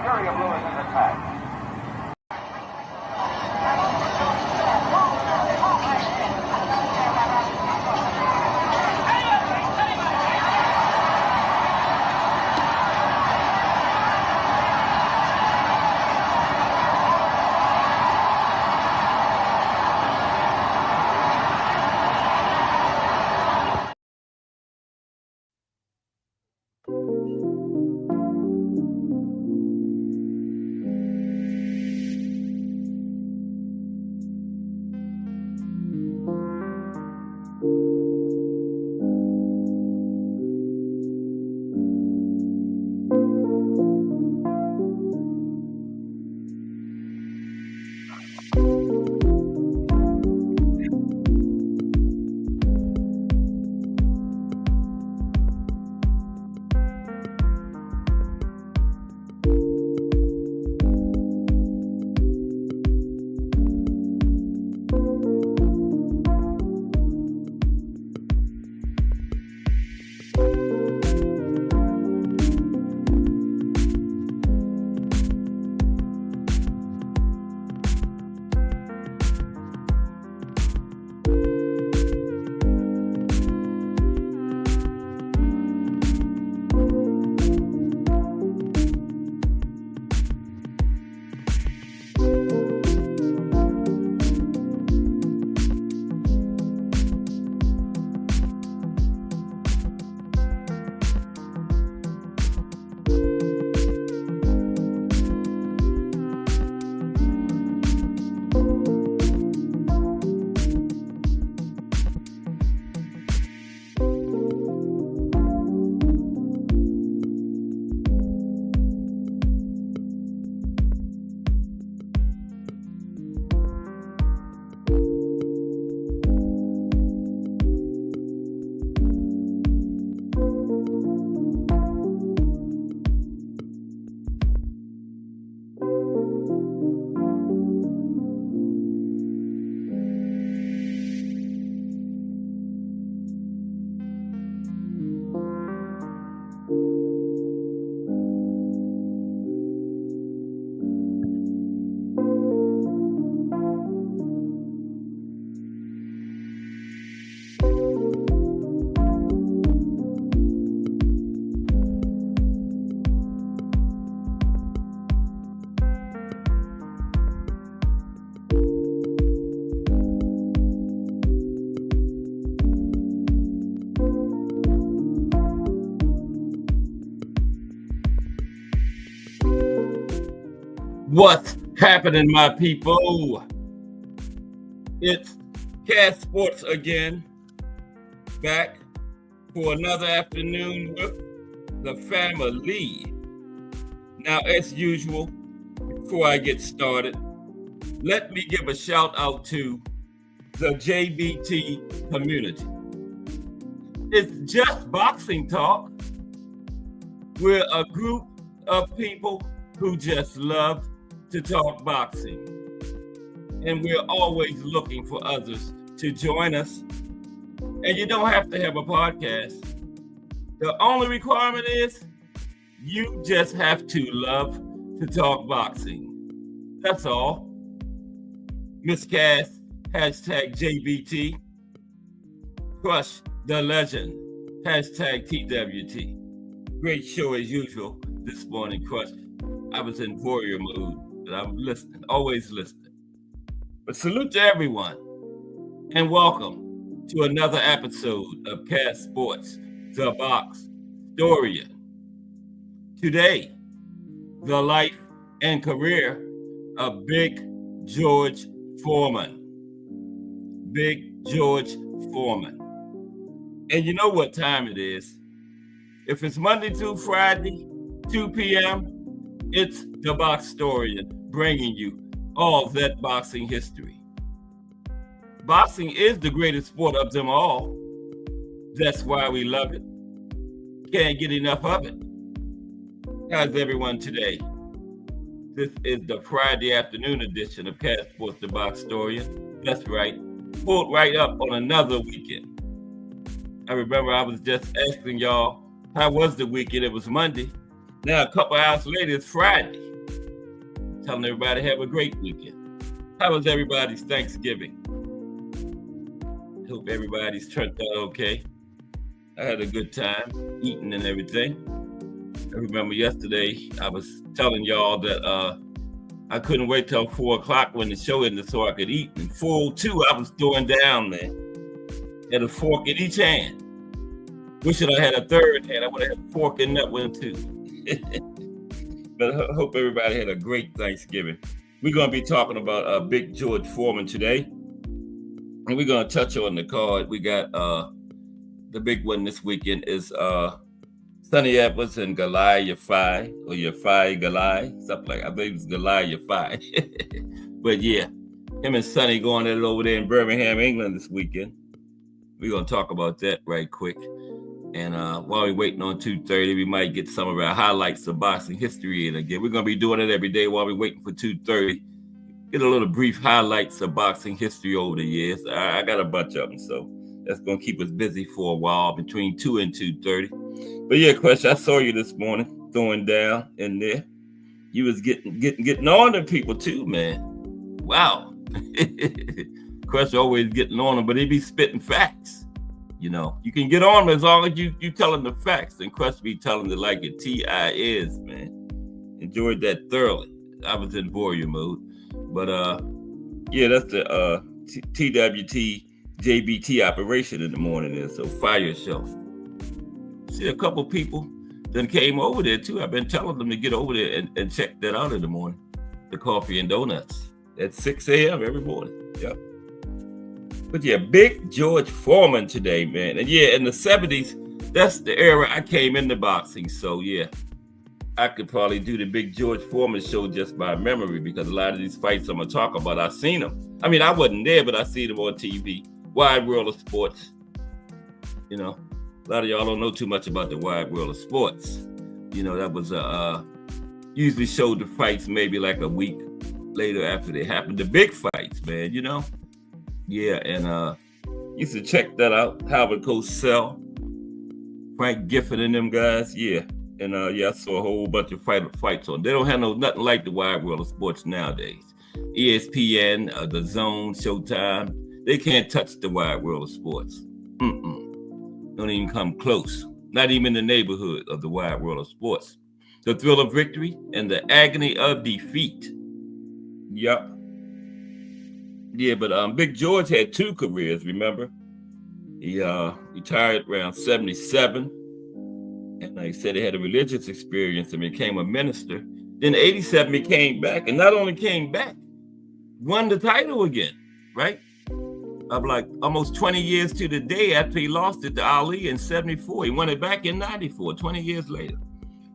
fury of Lewis is attacked. What's happening, my people? It's Cat Sports again, back for another afternoon with the family. Now, as usual, before I get started, let me give a shout out to the JBT community. It's just boxing talk. We're a group of people who just love to talk boxing. And we're always looking for others to join us. And you don't have to have a podcast. The only requirement is you just have to love to talk boxing. That's all. Miss Cass, hashtag JBT. Crush the legend, hashtag TWT. Great show as usual this morning, Crush. I was in warrior mood, but I'm listening, always listening. But salute to everyone, and welcome to another episode of Cat Sports, The Box Storia. Today, the life and career of Big George Foreman. Big George Foreman. And you know what time it is. If it's Monday through Friday, 2 p.m., it's The Box Story, bringing you all that boxing history. Boxing is the greatest sport of them all. That's why we love it. Can't get enough of it. How's everyone today? This is the Friday afternoon edition of Cat Sports, The Box Story. That's right. Pulled right up on another weekend. I remember I was just asking y'all, how was the weekend? It was Monday. Now, a couple hours later, it's Friday. Telling everybody have a great weekend. How was everybody's Thanksgiving? Hope everybody's turned out okay. I had a good time eating and everything. I remember yesterday I was telling y'all that I couldn't wait till 4 o'clock when the show ended so I could eat. And 4:02, I was throwing down there. Had a fork in each hand. Wishing I had a third hand. I would have had a fork in that one too. But I hope everybody had a great Thanksgiving. We're going to be talking about Big George Foreman today. And we're going to touch on the card. We got the big one this weekend is Sonny Edwards and Goliath Yafai, or Yafai Goliath, something like that. I believe it's Goliath Yafai. But yeah, him and Sonny going at it over there in Birmingham, England this weekend. We're going to talk about that right quick. And while we're waiting on 2:30, we might get some of our highlights of boxing history in again. We're going to be doing it every day while we're waiting for 2:30. Get a little brief highlights of boxing history over the years. I got a bunch of them, so that's going to keep us busy for a while between 2 and 2:30. But yeah, Crush, I saw you this morning throwing down in there. You was getting on to people too, man. Wow. Crush always getting on them, but he be spitting facts. You know, you can get on them as long as you telling the facts, and Crush be telling it like it T.I. is, man. Enjoyed that thoroughly. I was in warrior mode. But yeah, that's the TWT JBT operation in the morning there, so fire yourself. See, a couple people then came over there too. I've been telling them to get over there and check that out in the morning. The coffee and donuts at 6 a.m. every morning. Yep. But yeah, Big George Foreman today, man. And yeah, in the 70s, that's the era I came into boxing. So yeah, I could probably do the Big George Foreman show just by memory, because a lot of these fights I'm going to talk about, I've seen them. I mean, I wasn't there, but I see them on TV. Wide World of Sports. You know, a lot of y'all don't know too much about the Wide World of Sports. You know, that was usually showed the fights maybe like a week later after they happened. The big fights, man, you know? Yeah, and used to check that out. Howard Cosell, Frank Gifford and them guys, yeah. And yeah, I saw a whole bunch of fights on. They don't have nothing like the Wide World of Sports nowadays. ESPN, The Zone, Showtime, they can't touch the Wide World of Sports. Don't even come close. Not even in the neighborhood of the Wide World of Sports. The thrill of victory and the agony of defeat. Yep. Yeah, but Big George had two careers, remember? He retired around 77. And like I said, he had a religious experience and became a minister. Then 87, he came back, and not only came back, won the title again, right? Of like almost 20 years to the day after he lost it to Ali in 74. He won it back in 94, 20 years later.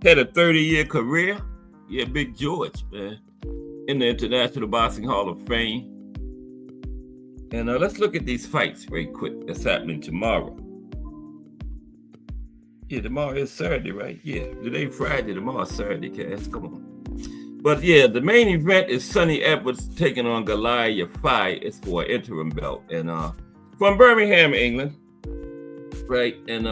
Had a 30-year career. Yeah, Big George, man, in the International Boxing Hall of Fame. And let's look at these fights very quick that's happening tomorrow. Yeah, tomorrow is Saturday, right? Yeah, today Friday, tomorrow Saturday, Cass. Come on. But yeah, the main event is Sonny Edwards taking on Goliath Yafai. It's for an interim belt. And from Birmingham, England, right? And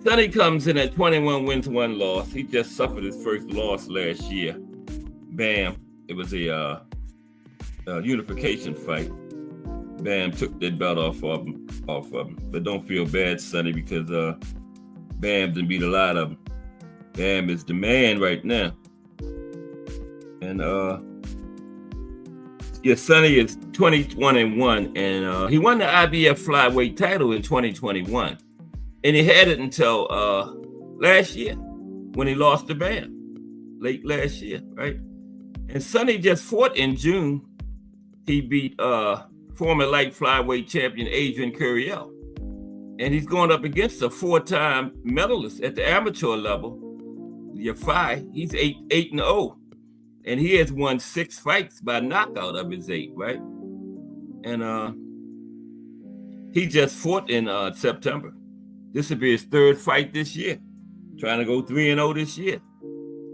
Sonny comes in at 21 wins, 1 loss. He just suffered his first loss last year. Bam. It was a unification fight. Bam took that belt off of him. But don't feel bad, Sonny, because Bam done beat a lot of them. Bam is the man right now. And yeah, Sonny is 21-1, and he won the IBF flyweight title in 2021. And he had it until last year when he lost to Bam, late last year, right? And Sonny just fought in June. He beat former light flyweight champion Adrian Curiel. And he's going up against a 4-time medalist at the amateur level, Yafai. He's 8-0. And he has won 6 fights by knockout of his 8, right? And he just fought in September. This will be his 3rd fight this year. Trying to go 3-0 this year,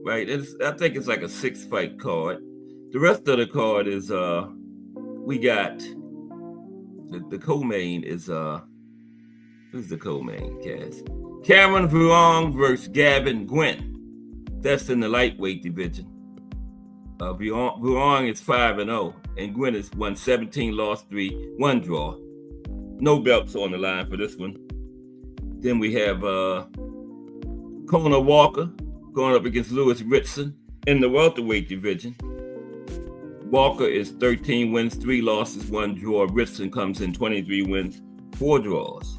right? I think it's like a 6-fight card. The rest of the card is, we got, the co-main is, who's the co-main, Cass? Cameron Vuong versus Gavin Gwynn. That's in the lightweight division. Vuong is 5-0, and Gwynn has won 17, lost 3, 1 draw. No belts on the line for this one. Then we have Conor Walker going up against Lewis Ritson in the welterweight division. Walker is 13 wins, 3 losses, 1 draw. Ritson comes in 23 wins, 4 draws.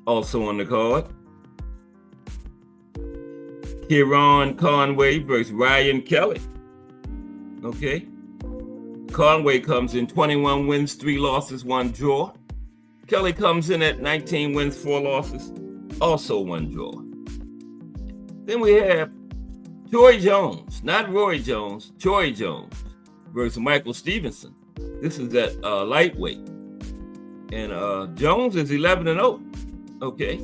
Also on the card, Kieran Conway versus Ryan Kelly. Okay. Conway comes in 21 wins, 3 losses, 1 draw. Kelly comes in at 19 wins, 4 losses, also 1 draw. Then we have Troy Jones, not Roy Jones, Troy Jones versus Michael Stevenson. This is at lightweight. And Jones is 11-0. Okay.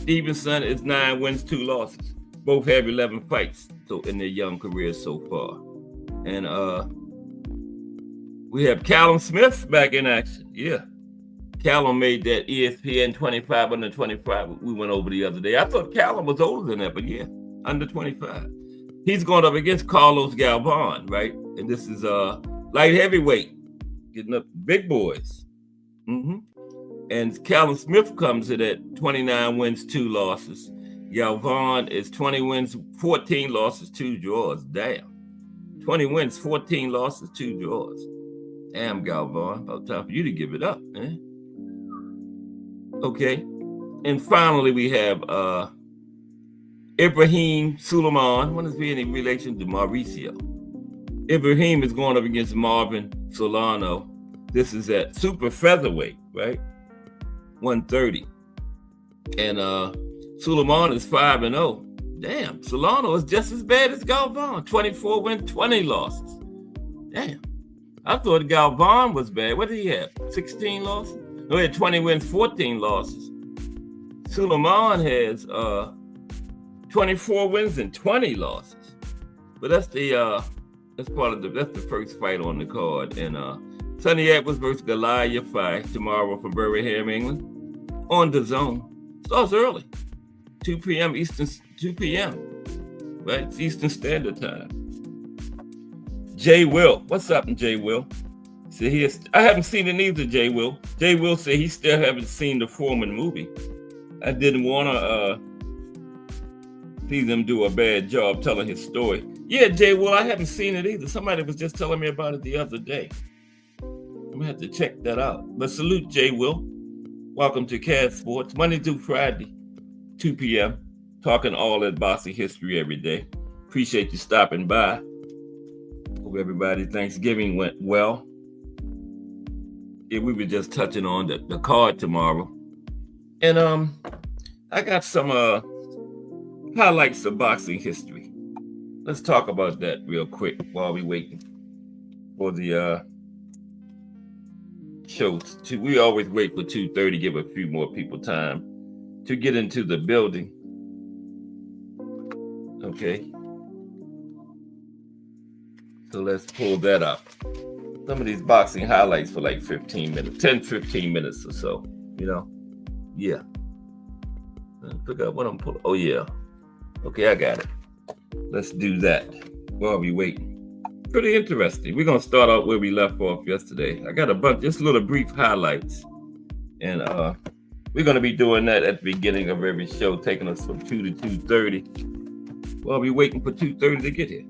Stevenson is 9 wins, 2 losses. Both have 11 fights in their young careers so far. And we have Callum Smith back in action. Yeah. Callum made that ESPN 25 under 25 we went over the other day. I thought Callum was older than that, but yeah, under 25. He's going up against Carlos Galvan, right? And this is light heavyweight, getting up big boys. And Callum Smith comes in at 29 wins, 2 losses. Galvan is 20 wins, 14 losses, 2 draws. Damn. 20 wins, 14 losses, 2 draws. Damn, Galvan. About time for you to give it up, man. Okay. And finally, we have Ibrahim Suleiman. What is he in relation to Mauricio? Ibrahim is going up against Marvin Solano. This is at super featherweight, right? 130. And Suleiman is 5-0. Damn, Solano is just as bad as Galvan. 24 wins, 20 losses. Damn. I thought Galvan was bad. What did he have? 16 losses? No, he had 20 wins, 14 losses. Suleiman has 24 wins and 20 losses. But that's the first fight on the card. And Sonny Edwards versus Goliath fight tomorrow from Birmingham, England, on the zone. Starts early, 2 p.m. Eastern, 2 p.m. Right? It's Eastern Standard Time. Jay Will, what's up, Jay Will? I haven't seen it either, Jay Will. Jay Will said he still haven't seen the Foreman movie. I didn't want to see them do a bad job telling his story. Yeah, Jay Will, I haven't seen it either. Somebody was just telling me about it the other day. I'm going to have to check that out. But salute, Jay Will. Welcome to CAD Sports, Monday through Friday, 2 p.m. Talking all that boxing history every day. Appreciate you stopping by. Hope everybody's Thanksgiving went well. Yeah, we were just touching on the card tomorrow. And I got some highlights of boxing history. Let's talk about that real quick while we waiting for the show. We always wait for 2:30, give a few more people time to get into the building. Okay. So let's pull that up. Some of these boxing highlights for like 15 minutes, 10, 15 minutes or so, Yeah. Pick up what I'm pulling. Oh, yeah. Okay, I got it. Let's do that while we wait. Pretty interesting. We're going to start out where we left off yesterday. I got a bunch, just little brief highlights. And we're going to be doing that at the beginning of every show, taking us from 2 to 2:30. While we're waiting for 2:30 to get here.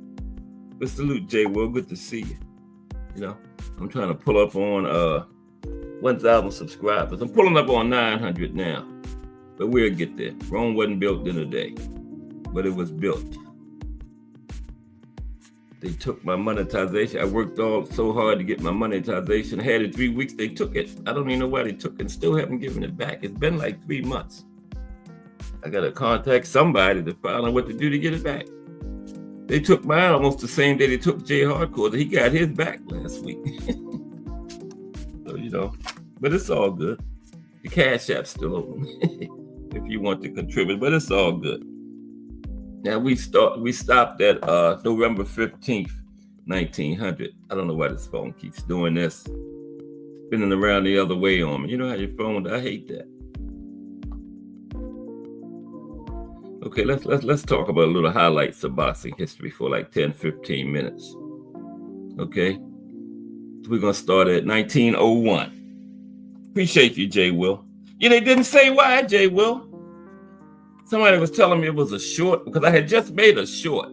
But salute, Jay Will. Good to see you. I'm trying to pull up on 1,000 subscribers. I'm pulling up on 900 now. But we'll get there. Rome wasn't built in a day. But it was built. They took my monetization. I worked so hard to get my monetization. I had it 3 weeks. They took it. I don't even know why they took it and still haven't given it back. It's been like 3 months. I got to contact somebody to find out what to do to get it back. They took mine almost the same day they took Jay Hardcore. He got his back last week. So, but it's all good. The Cash App's still open if you want to contribute, but it's all good. Now we stopped at November 15th, 1900. I don't know why this phone keeps doing this. Spinning around the other way on me. You know how your phone, I hate that. Okay, let's talk about a little highlights of boxing history for like 10, 15 minutes. Okay. We're gonna start at 1901. Appreciate you, Jay Will. Yeah, they didn't say why, Jay Will. Somebody was telling me it was a short because I had just made a short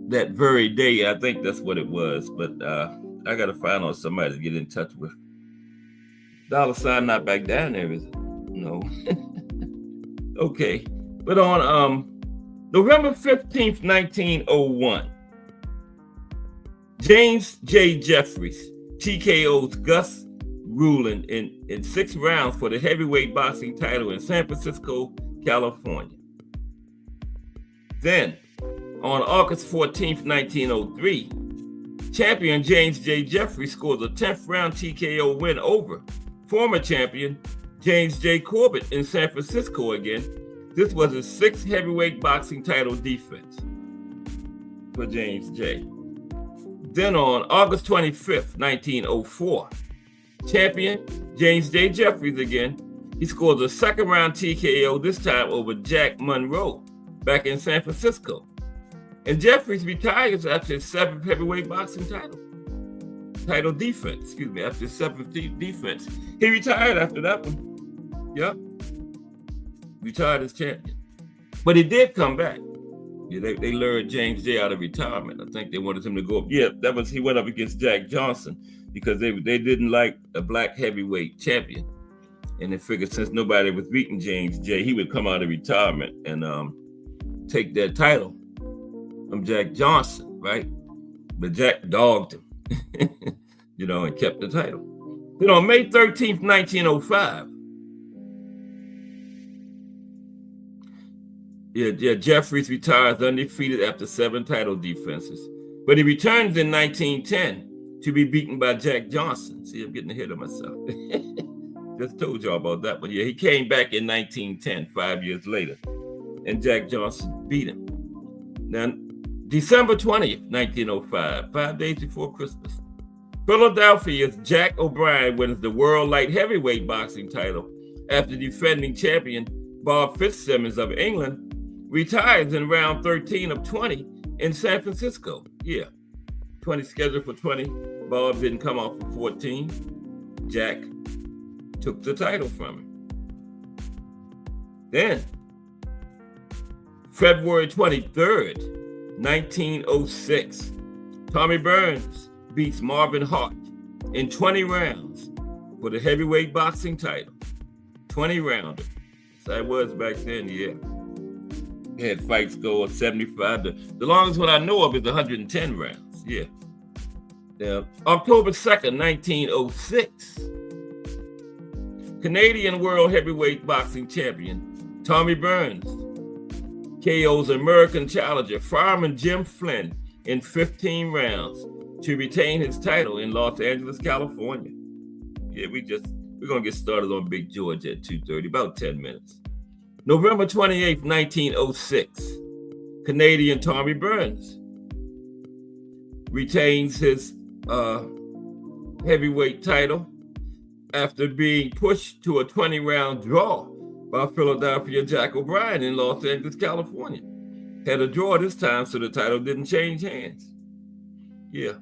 that very day. I think that's what it was, but I gotta find out somebody to get in touch with. $sign not back down there, is it? No. Okay. But on November 15th, 1901, James J. Jeffries TKO's Gus Rulin in 6 rounds for the heavyweight boxing title in San Francisco, California. Then, on August 14th, 1903, champion James J. Jeffries scores a 10th round TKO win over former champion James J. Corbett in San Francisco again. This was his 6th heavyweight boxing title defense for James J. Then on August 25th, 1904, champion James J. Jeffries again. He scores a 2nd round TKO, this time over Jack Monroe, back in San Francisco. And Jeffries retires after his 7th heavyweight boxing title defense, after his 7th defense. He retired after that one. Yep. Retired as champion. But he did come back. Yeah, they lured James J out of retirement. I think they wanted him to go up. Yeah, he went up against Jack Johnson because they didn't like a black heavyweight champion. And they figured since nobody was beating James J, he would come out of retirement and take that title from Jack Johnson, right? But Jack dogged him, and kept the title. Then on May 13th, 1905, Jeffries retires undefeated after 7 title defenses. But he returns in 1910 to be beaten by Jack Johnson. See, I'm getting ahead of myself. Just told y'all about that. But yeah, he came back in 1910, 5 years later, and Jack Johnson beat him. Now, December 20th, 1905, 5 days before Christmas, Philadelphia's Jack O'Brien wins the World Light Heavyweight Boxing title after defending champion Bob Fitzsimmons of England retires in round 13 of 20 in San Francisco. Yeah, 20 scheduled for 20. Bob didn't come off for 14. Jack took the title from him. Then, February 23rd, 1906, Tommy Burns beats Marvin Hart in 20 rounds for the heavyweight boxing title. 20 rounder. So it was back then, yeah. They had fights go of 75. The longest one I know of is 110 rounds, yeah. Now, October 2nd, 1906, Canadian World Heavyweight Boxing Champion Tommy Burns KO's American challenger Fireman Jim Flynn in 15 rounds to retain his title in Los Angeles, California. Yeah, we're gonna get started on Big George at 2:30, about 10 minutes. November 28th, 1906, Canadian Tommy Burns retains his heavyweight title after being pushed to a 20-round draw by Philadelphia Jack O'Brien in Los Angeles, California. Had a draw this time, so the title didn't change hands. Yeah,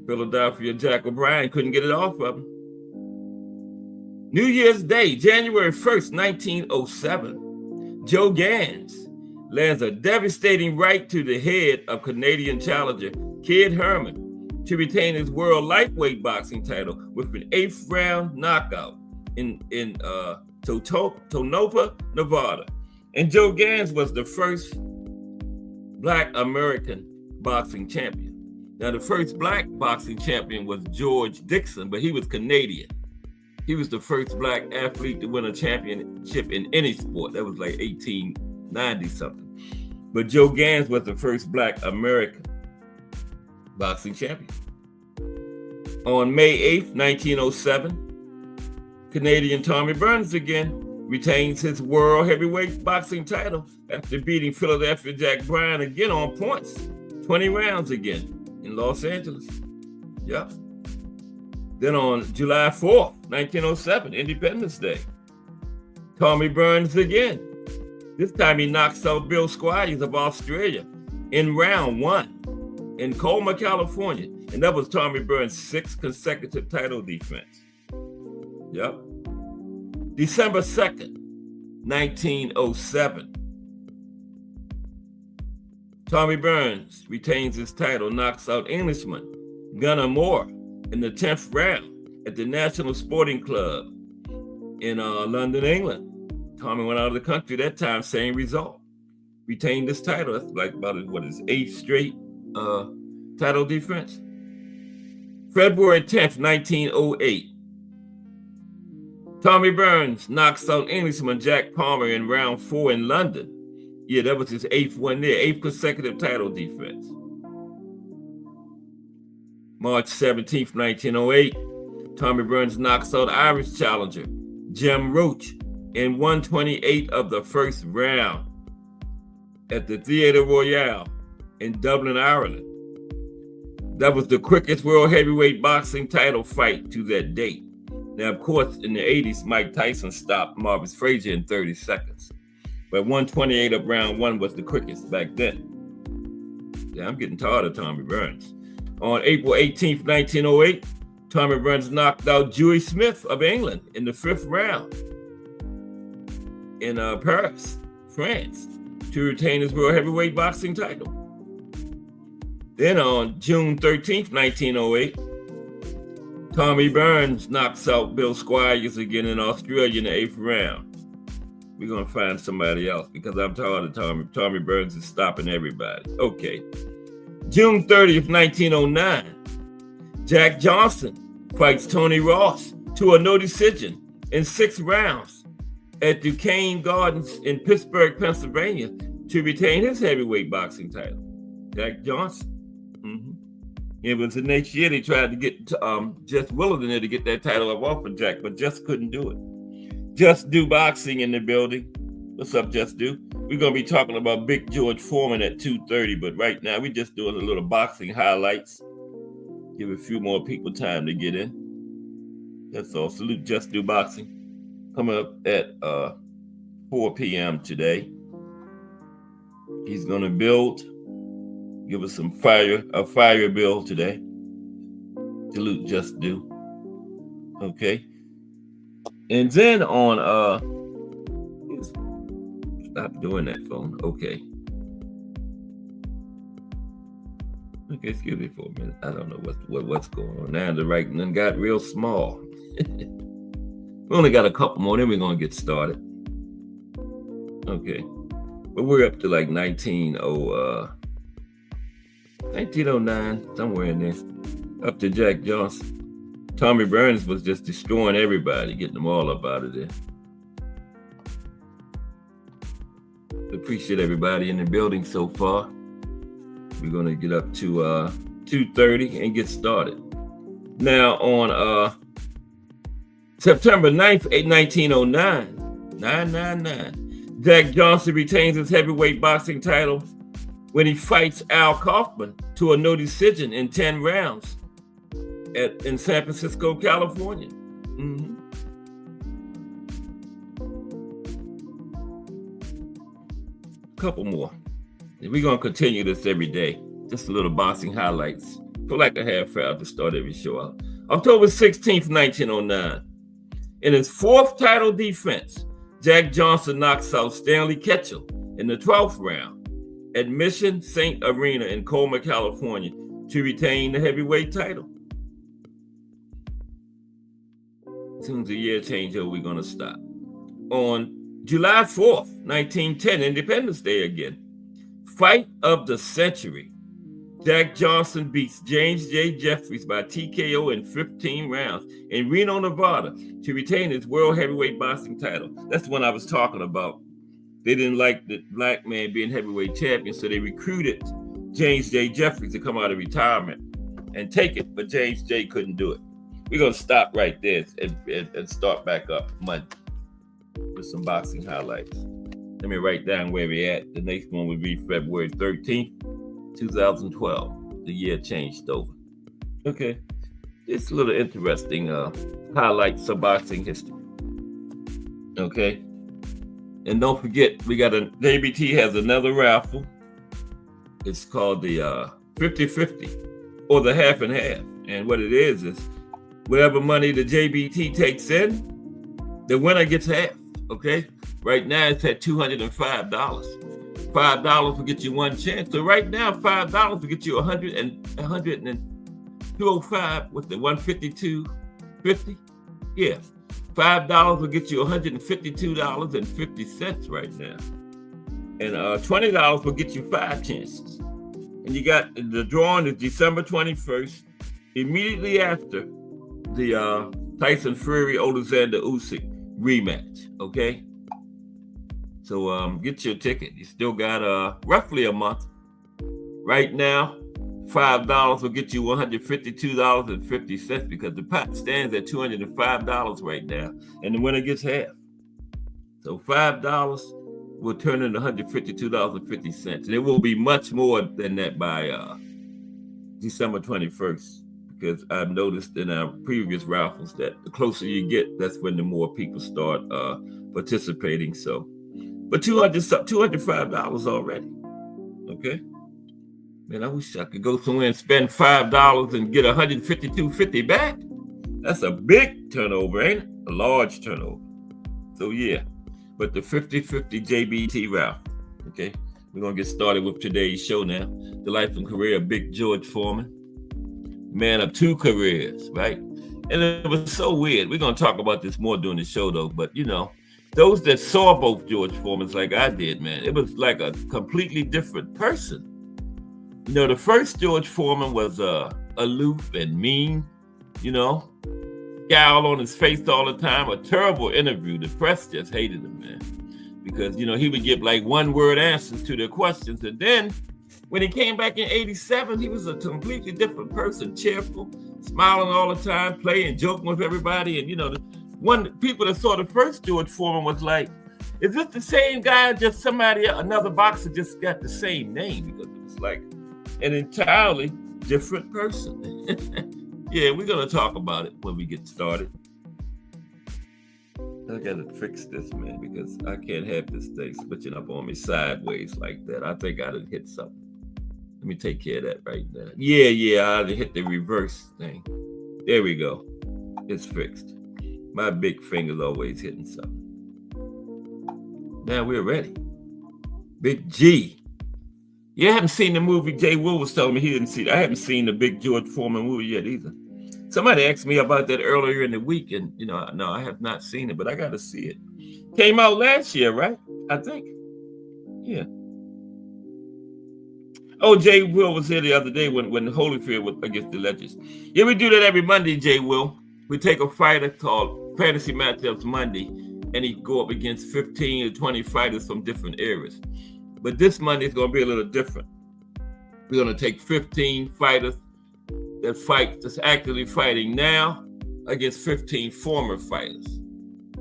Philadelphia Jack O'Brien couldn't get it off of him. New Year's Day, January 1st, 1907, Joe Gans lands a devastating right to the head of Canadian challenger Kid Herman to retain his world lightweight boxing title with an 8th round knockout in Tonopah, Nevada. And Joe Gans was the first Black American boxing champion. Now, the first Black boxing champion was George Dixon, but he was Canadian. He was the first Black athlete to win a championship in any sport. That was like 1890 something. But Joe Gans was the first Black American boxing champion. On May 8th, 1907, Canadian Tommy Burns again retains his world heavyweight boxing title after beating Philadelphia Jack Bryan again on points, 20 rounds again in Los Angeles. Yep. Then on July 4th, 1907, Independence Day, Tommy Burns again This time he knocks out Bill Squires of Australia in round 1 in Colma, California. And that was Tommy Burns' 6th consecutive title defense. Yep. December 2nd, 1907. Tommy Burns retains his title, knocks out Englishman Gunnar Moore in the 10th round at the National Sporting Club in London, England. Tommy went out of the country that time, same result. Retained this title. That's like about his 8th straight title defense. February 10th, 1908. Tommy Burns knocks out Englishman Jack Palmer in round 4 in London. Yeah, that was his 8th one there, 8th consecutive title defense. March 17th, 1908. Tommy Burns knocks out Irish challenger Jim Roach in 128 of the first round at the Theatre Royal in Dublin, Ireland. That was the quickest world heavyweight boxing title fight to that date. Now, of course, in the 80s, Mike Tyson stopped Marvis Frazier in 30 seconds. But 128 of round 1 was the quickest back then. Yeah, I'm getting tired of Tommy Burns. On April 18th, 1908, Tommy Burns knocked out Dewey Smith of England in the 5th round in Paris, France, to retain his world heavyweight boxing title. Then on June 13th, 1908, Tommy Burns knocks out Bill Squires again in Australia in the 8th round. We're going to find somebody else because I'm tired of Tommy. Tommy Burns is stopping everybody. Okay. June 30th, 1909, Jack Johnson fights Tony Ross to a no decision in 6 rounds at Duquesne Gardens in Pittsburgh, Pennsylvania, to retain his heavyweight boxing title. Jack Johnson. It was the next year they tried to get Jess Willard in there to get that title off of Jack, but Jess couldn't do it. Just Do Boxing in the building. What's up, Just Do? We're going to be talking about Big George Foreman at 2:30, but right now we're just doing a little boxing highlights. Give a few more people time to get in. That's all. Salute Just Do Boxing. Coming up at 4 p.m. today. He's going to give us a fire bill today. Salute Just Do. Okay. And then on stop doing that phone. Okay, excuse me for a minute. I don't know what's going on now. The writing done got real small. We only got a couple more, then we're gonna get started. Okay. But we're up to like 1909, somewhere in there. Up to Jack Johnson. Tommy Burns was just destroying everybody, getting them all up out of there. Appreciate everybody in the building so far. We're going to get up to 2:30 and get started. Now on September 9th, 1909, 999, Jack Johnson retains his heavyweight boxing title when he fights Al Kaufman to a no decision in 10 rounds in San Francisco, California. Couple more. We're going to continue this every day. Just a little boxing highlights for like a half hour to start every show out. October 16th, 1909. In his 4th title defense, Jack Johnson knocks out Stanley Ketchel in the 12th round at Mission St. Arena in Colma, California, to retain the heavyweight title. As soon as the year changes, we're going to stop. On July 4th, 1910, Independence Day again. Fight of the century. Jack Johnson beats James J. Jeffries by TKO in 15 rounds in Reno, Nevada to retain his world heavyweight boxing title. That's the one I was talking about. They didn't like the black man being heavyweight champion, so they recruited James J. Jeffries to come out of retirement and take it, but James J. couldn't do it. We're going to stop right there and start back up Monday with some boxing highlights. Let me write down where we're at. The next one would be February 13th, 2012. The year changed over. Okay. It's a little interesting highlights of boxing history. Okay. And don't forget, we got JBT has another raffle. It's called the 50-50 or the half and half. And what it is whatever money the JBT takes in, the winner gets half. Okay? Right now it's at $205. $5 will get you one chance. So right now, $5 will get you 205 with the 152.50. Yeah. $5 will get you $152.50 right now. And $20 will get you 5 chances. And you got the drawing is December 21st, immediately after the Tyson Fury Alexander Usyk rematch. Okay? So get your ticket. You still got roughly a month. Right now, $5 will get you $152.50 because the pot stands at $205 right now, and the winner gets half. So $5 will turn into $152.50, and it will be much more than that by December 21st. Because I've noticed in our previous raffles that the closer you get, that's when the more people start participating. So, but $205 already. Okay. Man, I wish I could go somewhere and spend $5 and get $152.50 back. That's a big turnover, ain't it? A large turnover. So yeah, but the 50-50 JBT raffle. Okay, we're gonna get started with today's show now. The life and career of Big George Foreman, man of 2 careers, right? And it was so weird. We're gonna talk about this more during the show, though. But you know, those that saw both George Foremans like I did, man, it was like a completely different person. You know, the first George Foreman was aloof and mean, you know, scowl on his face all the time, a terrible interview. The press just hated him, man, because, you know, he would give like one-word answers to their questions. And then when he came back in 87, he was a completely different person, cheerful, smiling all the time, playing, joking with everybody. And, you know, people that saw the first George Foreman was like, is this the same guy, just another boxer just got the same name? Because it was like an entirely different person. Yeah, we're going to talk about it when we get started. I got to fix this, man, because I can't have this thing switching up on me sideways like that. I think I done hit something. Let me take care of that right now. Yeah, I done hit the reverse thing. There we go. It's fixed. My big finger's always hitting something. Now we're ready. Big G. You haven't seen the movie. Jay Will was telling me he didn't see it. I haven't seen the Big George Foreman movie yet either. Somebody asked me about that earlier in the week, and you know, no, I have not seen it, but I got to see it. Came out last year, right? I think. Yeah. Oh, Jay Will was here the other day when Holyfield was against the Legends. Yeah, we do that every Monday, Jay Will. We take a fighter called Fantasy Matchups Monday, and he go up against 15 or 20 fighters from different eras. But this Monday is going to be a little different. We're going to take 15 fighters that's actively fighting now against 15 former fighters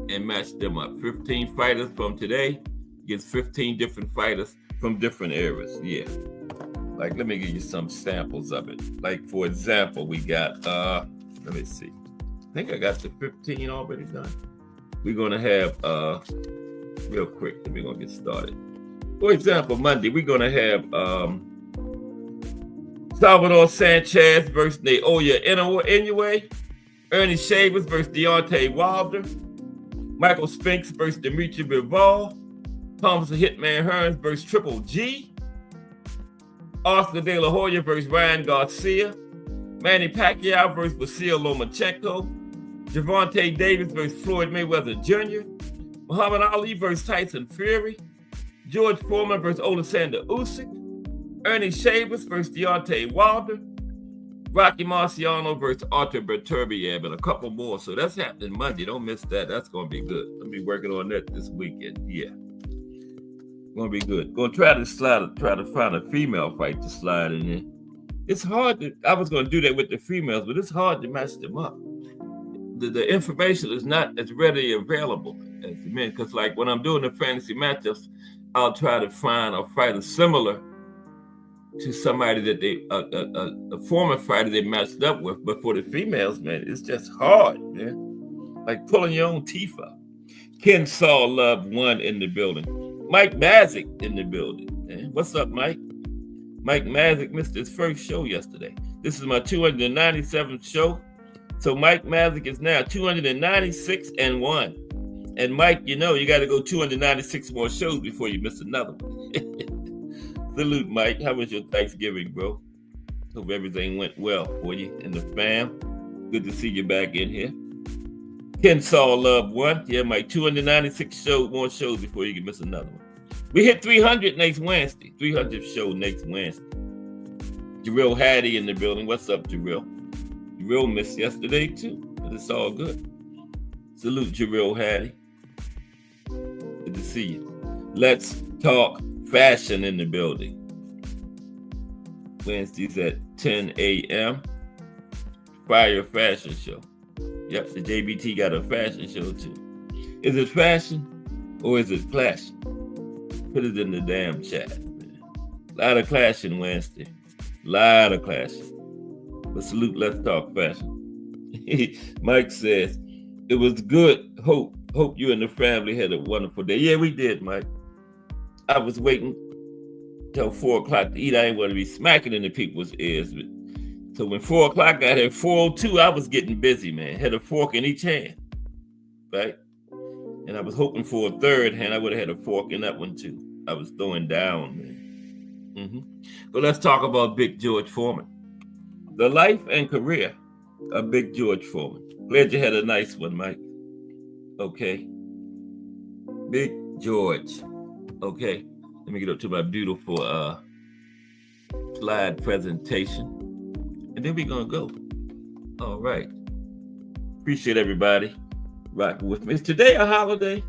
and match them up. 15 fighters from today against 15 different fighters from different eras. Yeah. Like, let me give you some samples of it. Like, for example, we got, let me see. I think I got the 15 already done. We're going to have, real quick, then we're going to get started. For example, Monday, we're going to have Salvador Sanchez versus Naoya Inoue, Ernie Shavers versus Deontay Wilder, Michael Spinks versus Dimitri Bivol, Thomas the Hitman Hearns versus Triple G, Oscar De La Hoya versus Ryan Garcia, Manny Pacquiao versus Vasyl Lomachenko, Gervonta Davis versus Floyd Mayweather Jr., Muhammad Ali versus Tyson Fury, George Foreman versus Alexander Usyk, Ernie Shavers versus Deontay Wilder, Rocky Marciano versus Artur Beterbiev, and a couple more. So that's happening Monday. Don't miss that. That's going to be good. I'll be working on that this weekend. Yeah. Going to be good. Going to try to find a female fight to slide in there. It's hard I was going to do that with the females, but it's hard to match them up. The information is not as readily available as the men, because like when I'm doing the fantasy matchups, I'll try to find a fighter similar to somebody that a former fighter they matched up with. But for the females, man, it's just hard, man. Like pulling your own teeth out. Ken Saw Love 1 in the building. Mike Mazik in the building. What's up, Mike? Mike Mazik missed his first show yesterday. This is my 297th show. So Mike Mazik is now 296 and 1. And Mike, you know, you got to go 296 more shows before you miss another one. Salute, Mike. How was your Thanksgiving, bro? Hope everything went well for you and the fam. Good to see you back in here. Ken Saw Love 1. Yeah, Mike, 296 more shows before you can miss another one. We hit 300 next Wednesday. 300th show next Wednesday. Jarrell Hattie in the building. What's up, Jarrell? Jarrell missed yesterday too, but it's all good. Salute, Jarrell Hattie. Good to see you. Let's talk fashion in the building. Wednesdays at 10 a.m. Fire Fashion Show. Yep, the JBT got a fashion show too. Is it fashion or is it clashing? Put it in the damn chat. Man. A lot of clashing Wednesday. Lot of clashing. But salute, let's talk fashion. Mike says, it was good. Hope you and the family had a wonderful day. Yeah, we did, Mike. I was waiting till 4 o'clock to eat. I didn't want to be smacking into people's ears. But so when 4 o'clock got here, 4:02, I was getting busy, man. Had a fork in each hand, right? And I was hoping for a third hand. I would have had a fork in that one too. I was throwing down, man. But let's talk about Big George Foreman. The life and career of Big George Foreman. Glad you had a nice one, Mike. Okay. Big George. Okay. Let me get up to my beautiful slide presentation. And then we're going to go. All right. Appreciate everybody rocking with me. Is today a holiday?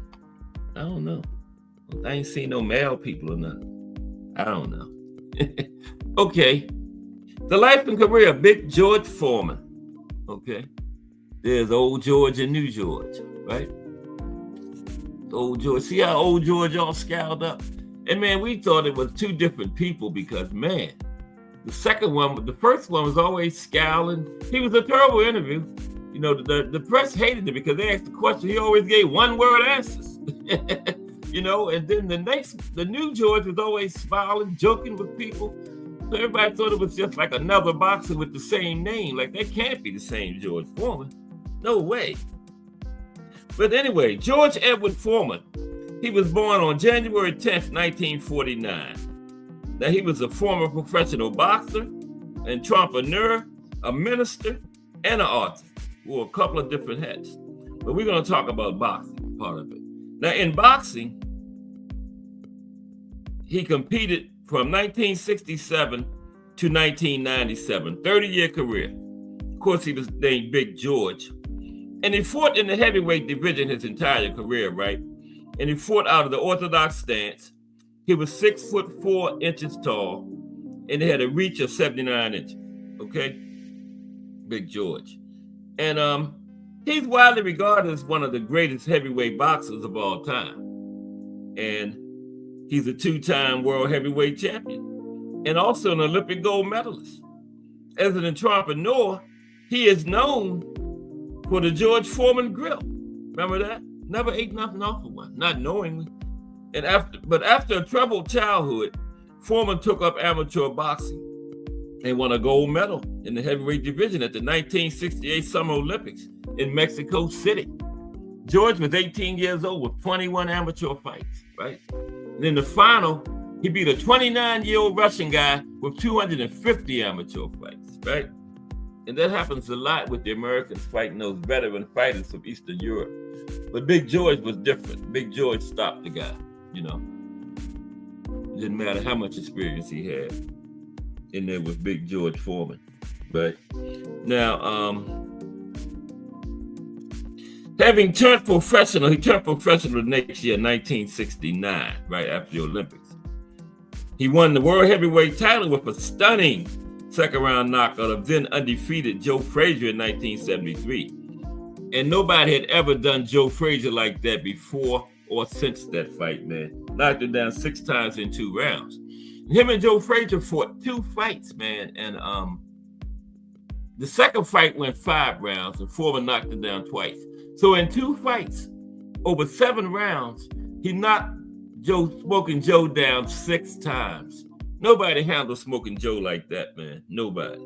I don't know. I ain't seen no male people or nothing. I don't know. Okay. The life and career of Big George Foreman. Okay. There's old George and new George, right? Old George. See how old George all scowled up? And man, we thought it was two different people because, man, the first one was always scowling. He was a terrible interview. You know, the press hated him because they asked the question. He always gave one-word answers. You know, and then the new George was always smiling, joking with people. So everybody thought it was just like another boxer with the same name. Like, that can't be the same George Foreman. No way. But anyway, George Edward Foreman, he was born on January 10th, 1949. Now, he was a former professional boxer, entrepreneur, a minister, and an author. Wore a couple of different hats. But we're going to talk about boxing, part of it. Now, in boxing, he competed from 1967 to 1997, 30-year career. Of course, he was named Big George. And he fought in the heavyweight division his entire career, right? And he fought out of the orthodox stance. He was 6'4" tall, and he had a reach of 79 inches. Okay? Big George. And he's widely regarded as one of the greatest heavyweight boxers of all time. And he's a 2-time world heavyweight champion and also an Olympic gold medalist. As an entrepreneur, he is known for the George Foreman grill. Remember that? Never ate nothing off of one, not knowingly. And after a troubled childhood, Foreman took up amateur boxing and won a gold medal in the heavyweight division at the 1968 Summer Olympics in Mexico City. George was 18 years old with 21 amateur fights, right? And in the final, he beat a 29-year-old Russian guy with 250 amateur fights, right? And that happens a lot with the Americans fighting those veteran fighters from Eastern Europe. But Big George was different. Big George stopped the guy, you know. It didn't matter how much experience he had in there with Big George Foreman, right? Now, having turned professional, he turned professional the next year, 1969, right after the Olympics. He won the world heavyweight title with a stunning second-round knockout of then undefeated Joe Frazier in 1973. And nobody had ever done Joe Frazier like that before or since that fight, man. Knocked him down 6 times in 2 rounds. Him and Joe Frazier fought 2 fights, man. And the second fight went 5 rounds and Foreman knocked him down twice. So in 2 fights, over 7 rounds, he knocked Smoking Joe down 6 times. Nobody handles Smoking Joe like that, man. Nobody.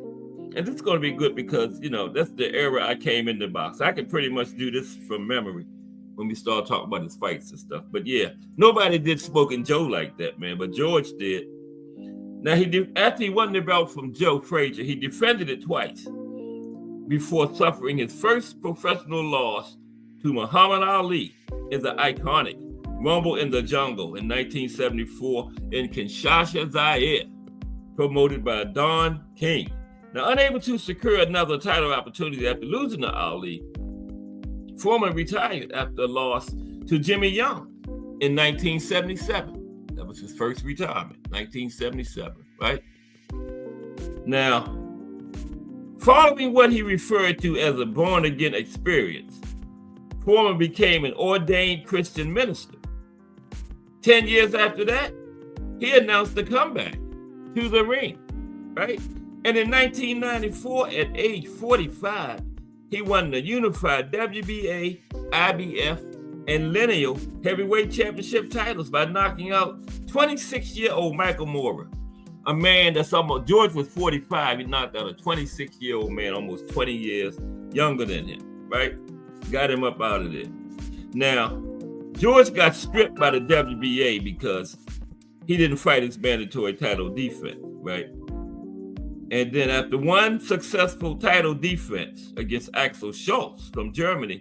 And this is going to be good because, that's the era I came into box. I can pretty much do this from memory when we start talking about his fights and stuff. But yeah, nobody did Smoking Joe like that, man. But George did. Now, after he won the belt from Joe Frazier, he defended it twice before suffering his first professional loss to Muhammad Ali in the iconic Rumble in the Jungle in 1974 in Kinshasa, Zaire, promoted by Don King. Now, unable to secure another title opportunity after losing to Ali, Foreman retired after a loss to Jimmy Young in 1977. That was his first retirement, 1977, right? Now, following what he referred to as a born-again experience, Foreman became an ordained Christian minister. 10 years after that, he announced a comeback to the ring, right? And in 1994, at age 45, he won the unified WBA, IBF, and lineal heavyweight championship titles by knocking out 26-year-old Michael Moorer, a man that's almost, George was 45, he knocked out a 26-year-old man, almost 20 years younger than him, right? Got him up out of there. Now, George got stripped by the WBA because he didn't fight his mandatory title defense, right? And then after one successful title defense against Axel Schultz from Germany,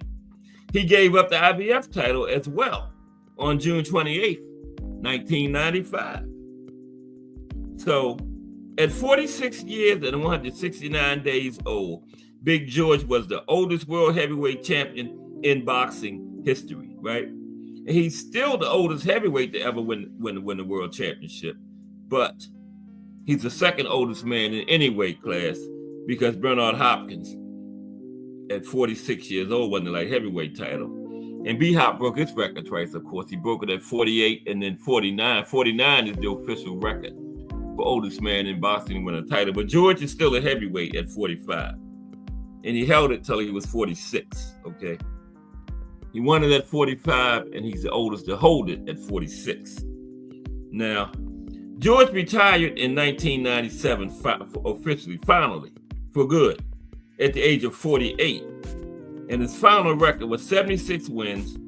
he gave up the IBF title as well on June 28th, 1995. So at 46 years and 169 days old, Big George was the oldest world heavyweight champion in boxing history, right? And he's still the oldest heavyweight to ever win the world championship, but he's the second oldest man in any weight class because Bernard Hopkins at 46 years old won the light heavyweight title. And B-Hop broke his record twice, of course. He broke it at 48 and then 49. 49 is the official record for oldest man in boxing to win a title. But George is still a heavyweight at 45. And he held it till he was 46, okay? He won it at 45, and he's the oldest to hold it at 46. Now, George retired in 1997 officially, finally, for good, at the age of 48. And his final record was 76 wins,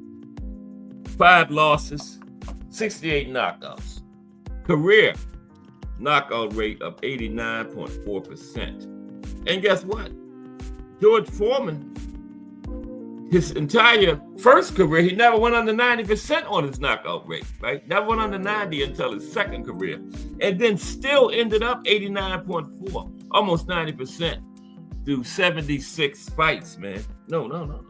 5 losses, 68 knockouts. Career knockout rate of 89.4%. And guess what? George Foreman, his entire first career, he never went under 90% on his knockout rate, right? Never went under 90 until his second career. And then still ended up 89.4, almost 90% through 76 fights, man. No.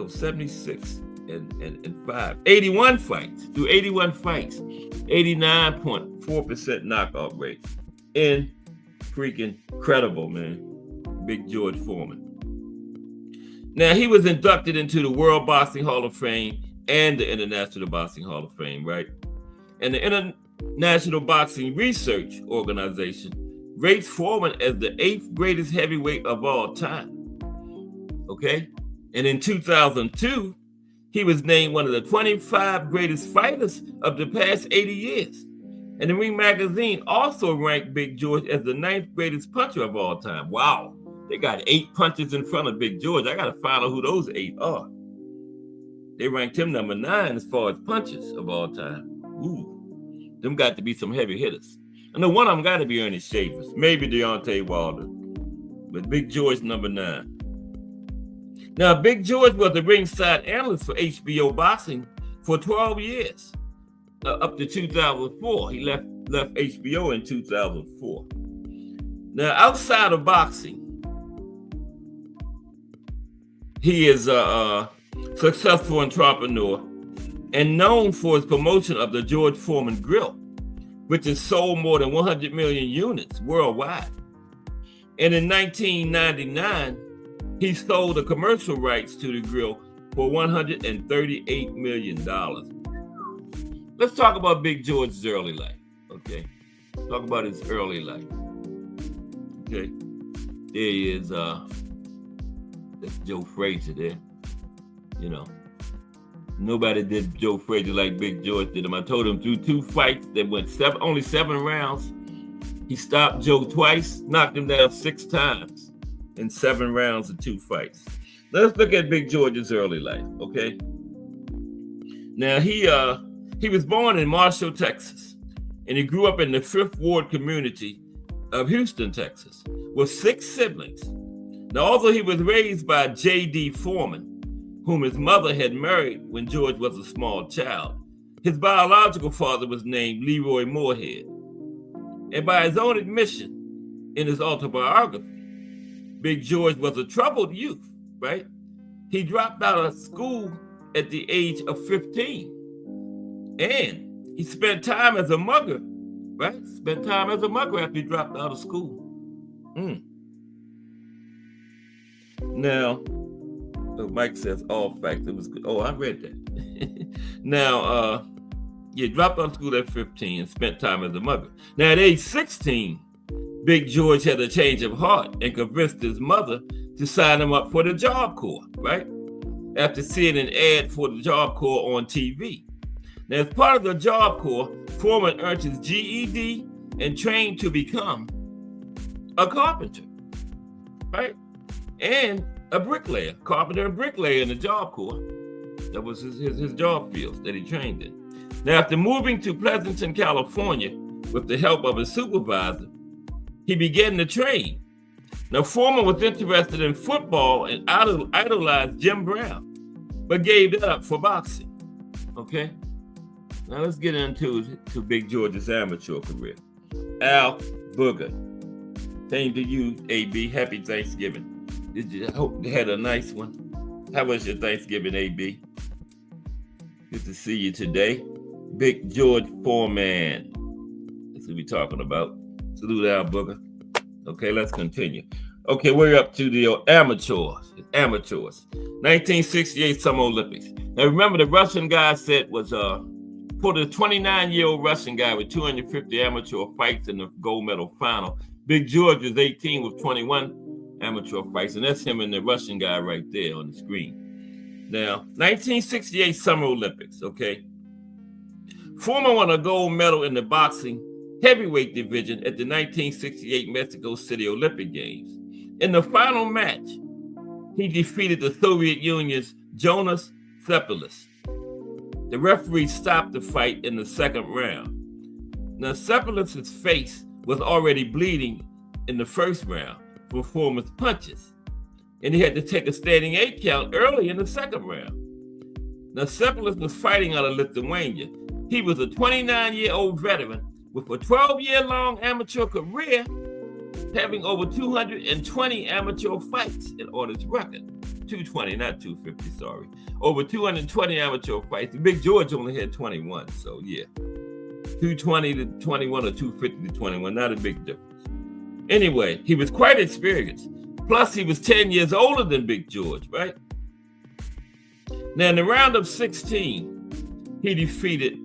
76 and 5. 81 fights, through 81 fights, 89.4% knockout rate. And freaking incredible, man. Big George Foreman. Now, he was inducted into the World Boxing Hall of Fame and the International Boxing Hall of Fame, right? And the International Boxing Research Organization rates Foreman as the 8th greatest heavyweight of all time, okay? And in 2002, he was named one of the 25 greatest fighters of the past 80 years. And the Ring Magazine also ranked Big George as the 9th greatest puncher of all time. Wow. They got 8 punches in front of Big George. I got to find out who those 8 are. They ranked him number 9 as far as punches of all time. Ooh, them got to be some heavy hitters. I know one of them got to be Ernest Shavers, maybe Deontay Wilder, but Big George number 9. Now, Big George was the ringside analyst for HBO Boxing for 12 years, up to 2004. He left HBO in 2004. Now, outside of boxing, he is a successful entrepreneur and known for his promotion of the George Foreman Grill, which has sold more than 100 million units worldwide. And in 1999, he sold the commercial rights to the grill for $138 million. Let's talk about Big George's early life, okay? Talk about his early life. Okay, there he is. That's Joe Frazier there. You know, nobody did Joe Frazier like Big George did him. I told him through 2 fights that went only 7 rounds, he stopped Joe twice, knocked him down 6 times in 7 rounds of 2 fights. Let's look at Big George's early life, okay? Now, he was born in Marshall, Texas, and he grew up in the 5th Ward community of Houston, Texas, with 6 siblings. Now, although he was raised by J.D. Foreman, whom his mother had married when George was a small child, his biological father was named Leroy Moorhead. And by his own admission in his autobiography, Big George was a troubled youth, right? He dropped out of school at the age of 15. And he spent time as a mugger, right? Spent time as a mugger after he dropped out of school. Now, Mike says all facts. It was good. Oh, I read that. Now, he dropped out of school at 15 and spent time as a mugger. Now, at age 16, Big George had a change of heart and convinced his mother to sign him up for the Job Corps, right? After seeing an ad for the Job Corps on TV. Now, as part of the Job Corps, Foreman earned his GED and trained to become a carpenter, right? And a bricklayer, carpenter and bricklayer in the Job Corps. That was his job fields that he trained in. Now, after moving to Pleasanton, California, with the help of his supervisor, he began to train. Now, Foreman was interested in football and idolized Jim Brown, but gave that up for boxing. Okay? Now, let's get into Big George's amateur career. Al Booger. Same to you, AB. Happy Thanksgiving. I hope you had a nice one. How was your Thanksgiving, AB? Good to see you today. Big George Foreman. That's what we're talking about. Salute Al Booger. Okay, let's continue. Okay, we're up to the amateurs. 1968 Summer Olympics. Now remember, the Russian guy said was for the 29-year-old Russian guy with 250 amateur fights in the gold medal final. Big George was 18 with 21 amateur fights, and that's him and the Russian guy right there on the screen. Now, 1968 Summer Olympics, okay? Foreman won a gold medal in the boxing heavyweight division at the 1968 Mexico City Olympic Games. In the final match, he defeated the Soviet Union's Jonas Cephelis. The referee stopped the fight in the second round. Now, Cephelis' face was already bleeding in the first round for Foreman's punches, and he had to take a standing 8 count early in the second round. Now, Cephelis was fighting out of Lithuania. He was a 29-year-old veteran with a 12-year-long amateur career, having over 220 amateur fights on his record. 220, not 250, sorry. Over 220 amateur fights. Big George only had 21, so yeah. 220 to 21 or 250 to 21, not a big difference. Anyway, he was quite experienced. Plus, he was 10 years older than Big George, right? Now, in the round of 16, he defeated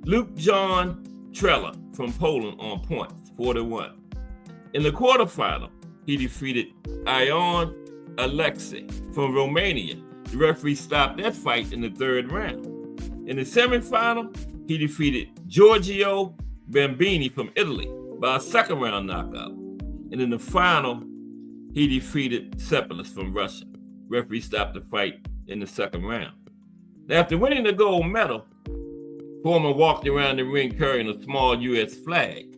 Luke John Trella from Poland on points, 4-1. In the quarterfinal, he defeated Ion Alexei from Romania. The referee stopped that fight in the third round. In the semifinal, he defeated Giorgio Bambini from Italy by a second round knockout. And in the final, he defeated Cephelis from Russia. Referee stopped the fight in the second round. Now, after winning the gold medal, Foreman walked around the ring carrying a small U.S. flag,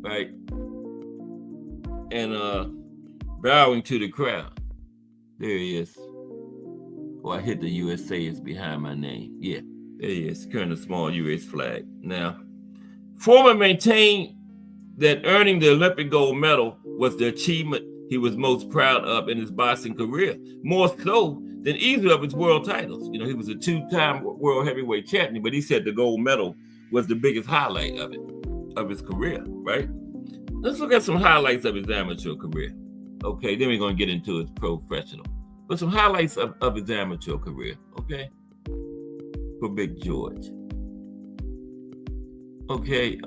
right? And bowing to the crowd. There he is. Oh, I hit the USA is behind my name. Yeah, there he is, carrying a small U.S. flag. Now, Foreman maintained that earning the Olympic gold medal was the achievement he was most proud of in his boxing career, more so than either of his world titles. You know, he was a 2-time world heavyweight champion, but he said the gold medal was the biggest highlight of his career, right? Let's look at some highlights of his amateur career. Okay, then we're going to get into his professional. But some highlights of his amateur career, okay? For Big George. Okay,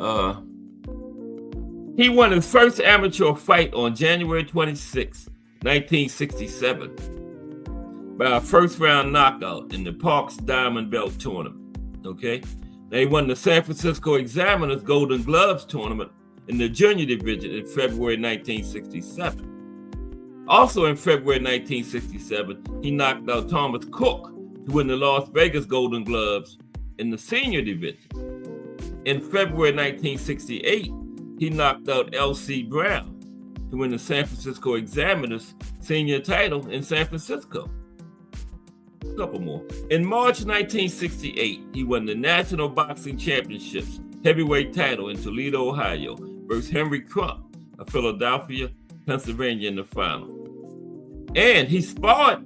he won his first amateur fight on January 26, 1967. by a first-round knockout in the Parks Diamond Belt tournament. Okay, they won the San Francisco Examiners Golden Gloves tournament in the junior division in February 1967. Also in February 1967, he knocked out Thomas Cook to win the Las Vegas Golden Gloves in the senior division. In February 1968, he knocked out L.C. Brown to win the San Francisco Examiners senior title in San Francisco. A couple more. In March 1968, he won the National Boxing Championships heavyweight title in Toledo, Ohio, versus Henry Crump of Philadelphia, Pennsylvania in the final. And he sparred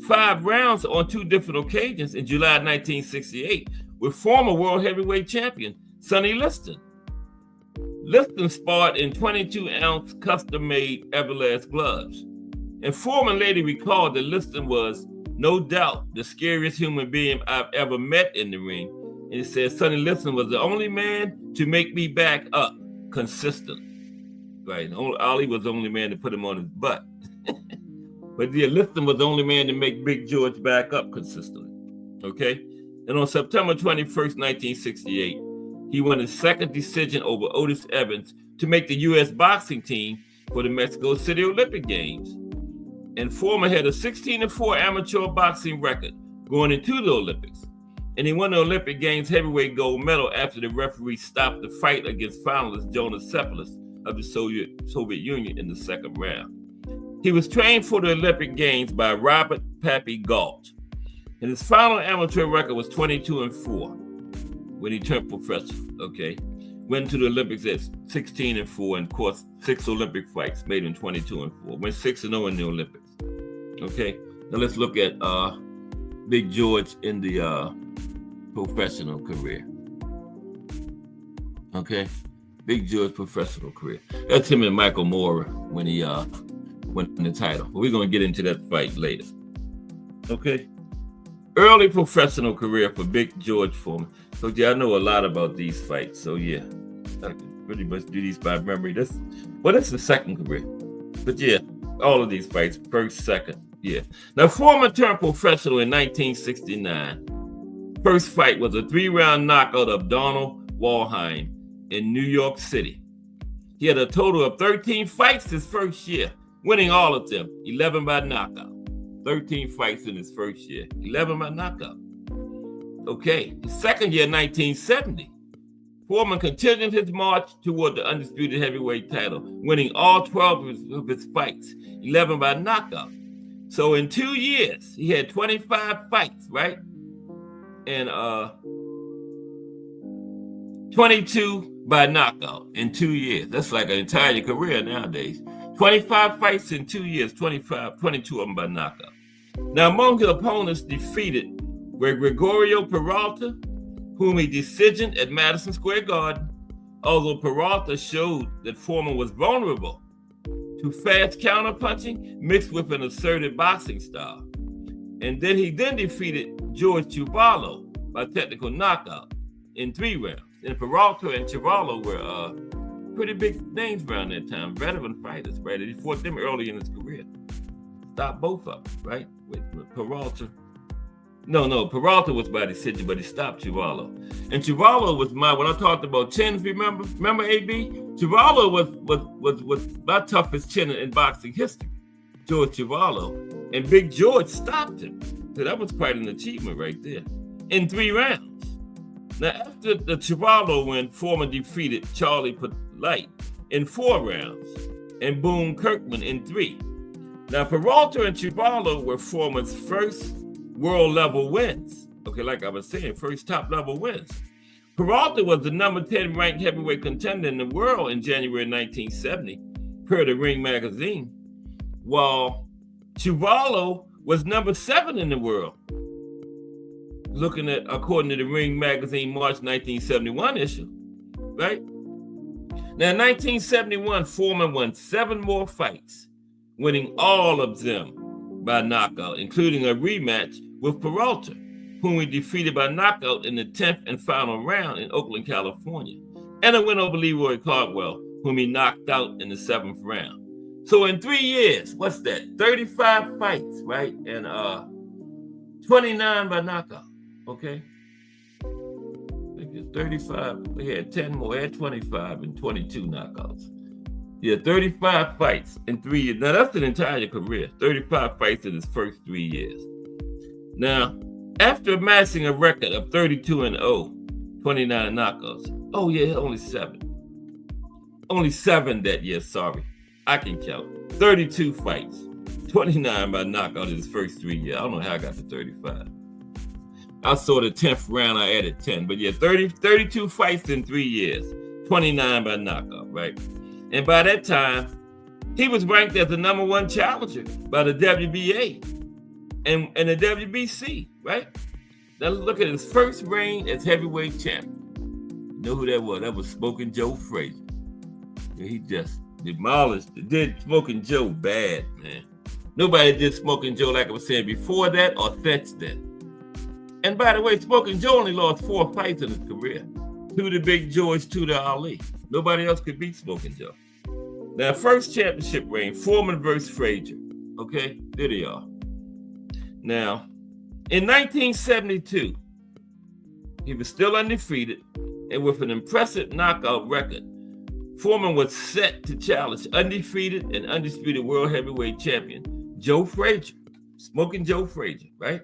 5 rounds on 2 different occasions in July 1968 with former world heavyweight champion Sonny Liston. Liston sparred in 22-ounce custom-made Everlast gloves. And Foreman later recalled that Liston was, no doubt, the scariest human being I've ever met in the ring. And he said Sonny Liston was the only man to make me back up consistently. Right? Ollie was the only man to put him on his butt. But yeah, Liston was the only man to make Big George back up consistently. Okay? And on September 21st, 1968, he won his second decision over Otis Evans to make the U.S. boxing team for the Mexico City Olympic Games. And Foreman had a 16-4 amateur boxing record going into the Olympics. And he won the Olympic Games heavyweight gold medal after the referee stopped the fight against finalist Jonas Cephalus of the Soviet Union in the second round. He was trained for the Olympic Games by Robert Pappy Galt. And his final amateur record was 22-4 when he turned professional, okay? Went to the Olympics at 16-4 and, of course, 6 Olympic fights, made him 22-4. Went 6-0 in the Olympics, okay? Now let's look at Big George in the professional career, okay? Big George professional career. That's him and Michael Moore when he won the title. But we're going to get into that fight later, okay? Early professional career for Big George Foreman. So yeah, I know a lot about these fights. So yeah, I can pretty much do these by memory. That's the second career. But yeah, all of these fights, first, second, yeah. Now Foreman turned professional in 1969. First fight was a 3-round knockout of Donald Walheim in New York City. He had a total of 13 fights his first year, winning all of them, 11 by knockout. 13 fights in his first year, 11 by knockout. Okay, his second year, 1970, Foreman continued his march toward the undisputed heavyweight title, winning all 12 of his fights, 11 by knockout. So in 2 years, he had 25 fights, right? And 22 by knockout in 2 years. That's like an entire career nowadays. 25 fights in 2 years, 22 of them by knockout. Now, among his opponents defeated were Gregorio Peralta, whom he decisioned at Madison Square Garden, although Peralta showed that Foreman was vulnerable to fast counterpunching mixed with an assertive boxing style. And then he defeated George Chuvalo by technical knockout in 3 rounds. And Peralta and Chuvalo were pretty big names around that time, veteran fighters, right? He fought them early in his career. Stopped both of them, right? With Peralta. No, Peralta was by decision, but he stopped Chuvalo. And Chuvalo was when I talked about chins, remember AB? Chuvalo was my toughest chin in boxing history, George Chuvalo. And Big George stopped him. So that was quite an achievement right there. In 3 rounds. Now, after the Chuvalo win, Foreman defeated Charlie Polite in 4 rounds and Boone Kirkman in 3. Now, Peralta and Chuvalo were Foreman's first world-level wins. Okay, like I was saying, first top-level wins. Peralta was the number 10 ranked heavyweight contender in the world in January 1970, per the Ring magazine, while Chuvalo was number 7 in the world, looking at, according to the Ring magazine March 1971 issue, right? Now, in 1971, Foreman won 7 more fights, winning all of them by knockout, including a rematch with Peralta, whom he defeated by knockout in the 10th and final round in Oakland, California, and a win over Leroy Caldwell, whom he knocked out in the 7th round. So in 3 years, what's that? 35 fights, right? And 29 by knockout. Okay. I think it's 35. They had 10 more. They had 25 and 22 knockouts. Yeah, 35 fights in 3 years. Now, that's an entire career. 35 fights in his first 3 years. Now, after amassing a record of 32-0, 29 knockouts. Oh, yeah, only 7. Only 7 that year, sorry. I can count. 32 fights. 29 by knockout in his first 3 years. I don't know how I got to 35. I saw the 10th round, I added 10. But yeah, 32 fights in 3 years. 29 by knockout, right? And by that time, he was ranked as the #1 challenger by the WBA and the WBC, right? Now let's look at his first reign as heavyweight champion. You know who that was? That was Smoking Joe Frazier. He just demolished, did Smoking Joe bad, man. Nobody did Smoking Joe like I was saying before that or since then. And by the way, Smoking Joe only lost 4 fights in his career. 2 to Big George, 2 to Ali. Nobody else could beat Smoking Joe. Now, first championship reign, Foreman versus Frazier. Okay, there they are. Now, in 1972, he was still undefeated, and with an impressive knockout record, Foreman was set to challenge undefeated and undisputed world heavyweight champion Joe Frazier, Smoking Joe Frazier, right?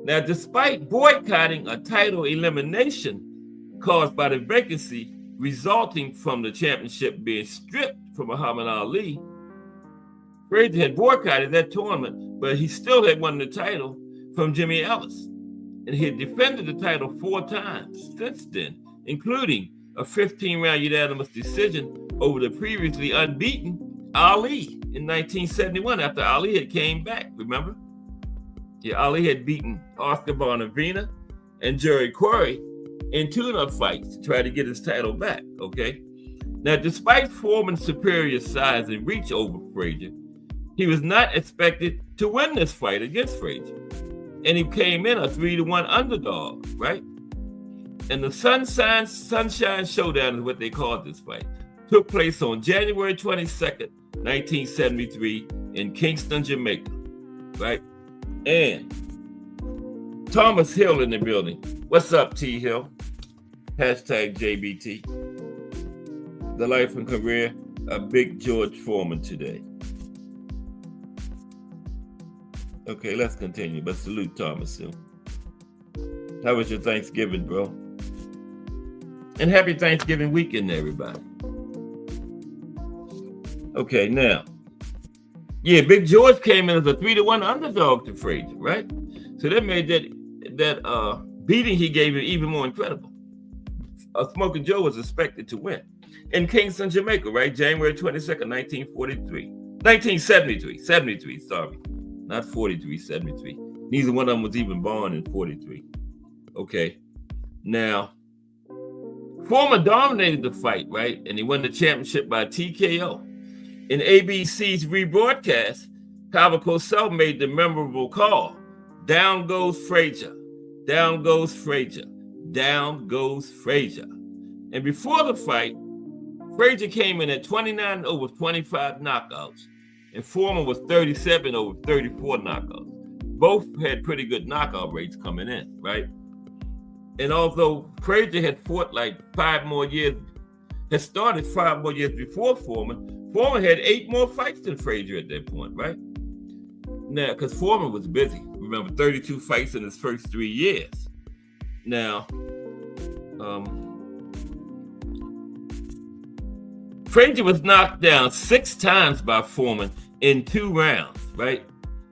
Now, despite boycotting a title elimination caused by the vacancy resulting from the championship being stripped from Muhammad Ali, Frazier had boycotted that tournament, but he still had won the title from Jimmy Ellis. And he had defended the title 4 times since then, including a 15-round unanimous decision over the previously unbeaten Ali in 1971 after Ali had came back, remember? Yeah, Ali had beaten Oscar Bonavena and Jerry Quarry in tune-up fights to try to get his title back, okay? Now, despite Foreman's superior size and reach over Frazier, he was not expected to win this fight against Frazier. And he came in a 3-1 underdog, right? And the Sunshine Showdown is what they called this fight. Took place on January 22nd, 1973 in Kingston, Jamaica, right? And Thomas Hill in the building. What's up, T Hill? Hashtag JBT. The life and career of Big George Foreman today. Okay, let's continue, but salute Thomas Hill. How was your Thanksgiving, bro? And happy Thanksgiving weekend, everybody. Okay, now, yeah, Big George came in as a 3-1 underdog to Frazier, right? So that made that beating he gave him even more incredible. Smoking Joe was expected to win in Kingston, Jamaica, right? January 22nd, 1973, sorry. Not 43, 73. Neither one of them was even born in 43. Okay. Now, Foreman dominated the fight, right? And he won the championship by TKO. In ABC's rebroadcast, Kava Cosell made the memorable call, down goes Frazier, down goes Frazier, down goes Frazier. And before the fight, Frazier came in at 29 over 25 knockouts, and Foreman was 37 over 34 knockouts. Both had pretty good knockout rates coming in, right? And although Frazier had fought like 5 more years, had started 5 more years before Foreman had 8 more fights than Frazier at that point, right? Now, because Foreman was busy. Remember, 32 fights in his first 3 years. Now, Frazier was knocked down 6 times by Foreman in 2 rounds, right?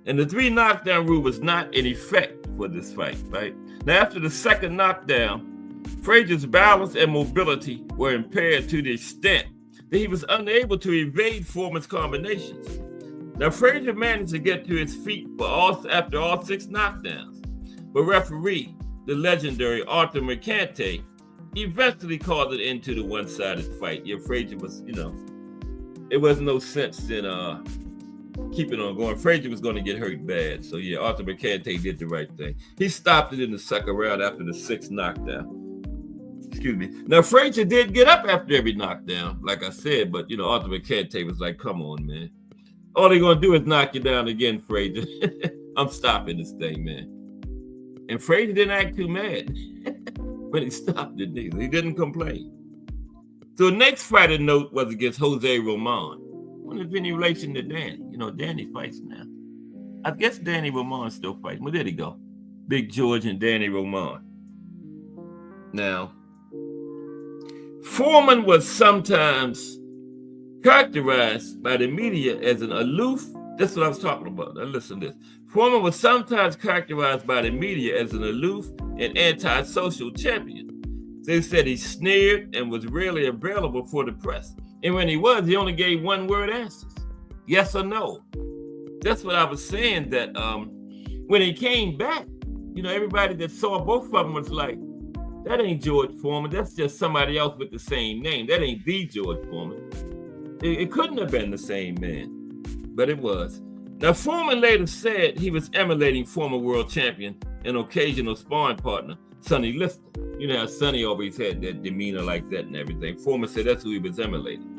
And the 3 knockdown rule was not in effect for this fight, right? Now, after the second knockdown, Frazier's balance and mobility were impaired to the extent that he was unable to evade Foreman's combinations. Now, Frazier managed to get to his feet after all 6 knockdowns, but referee, the legendary Arthur Mercante, eventually called it into the one-sided fight. Yeah, Frazier was, it was no sense in keeping on going. Frazier was going to get hurt bad. So yeah, Arthur Mercante did the right thing. He stopped it in the second round after the 6th knockdown. Excuse me. Now, Frazier did get up after every knockdown, like I said, but Arthur Mercante was like, come on, man. All they're going to do is knock you down again, Frazier. I'm stopping this thing, man. And Frazier didn't act too mad when he stopped it. He didn't complain. So the next fight of note was against Jose Roman. I wonder if any relation to Danny. You know, Danny fights now. I guess Danny Roman's still fighting. Well, there he go. Big George and Danny Roman. Now, Foreman was sometimes characterized by the media as an aloof. That's what I was talking about. Now listen to this. Foreman was sometimes characterized by the media as an aloof and antisocial champion. They said he sneered and was rarely available for the press. And when he was, he only gave one-word answers. Yes or no. That's what I was saying, that when he came back, you know, everybody that saw both of them was like, that ain't George Foreman. That's just somebody else with the same name. That ain't the George Foreman. It couldn't have been the same man, but it was. Now, Foreman later said he was emulating former world champion and occasional sparring partner, Sonny Liston. You know how Sonny always had that demeanor like that and everything. Foreman said that's who he was emulating.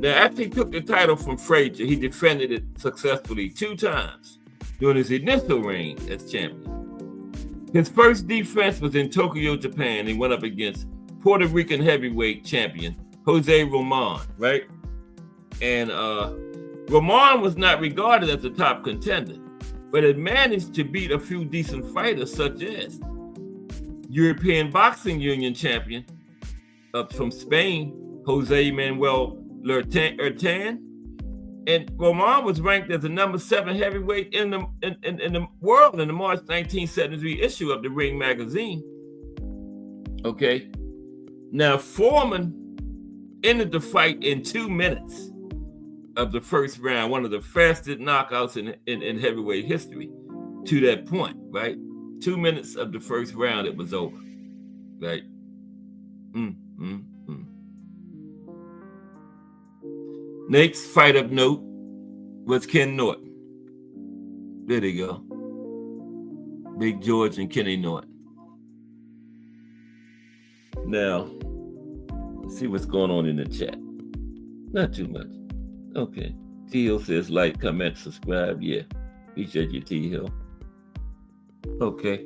Now, after he took the title from Frazier, he defended it successfully 2 times during his initial reign as champion. His first defense was in Tokyo, Japan. He went up against Puerto Rican heavyweight champion Jose Roman, right? And Roman was not regarded as a top contender, but had managed to beat a few decent fighters, such as European Boxing Union champion from Spain, Jose Manuel Lertan. And Roman was ranked as the number 7 heavyweight in the world in the March 1973 issue of the Ring magazine. Okay. Now, Foreman ended the fight in 2 minutes of the first round, one of the fastest knockouts in heavyweight history to that point, right? 2 minutes of the first round, it was over, right? Next fight of note was Ken Norton. There they go. Big George and Kenny Norton. Now, let's see what's going on in the chat. Not too much. Okay. T Hill says like, comment, subscribe. Yeah. Appreciate you, T Hill. Okay.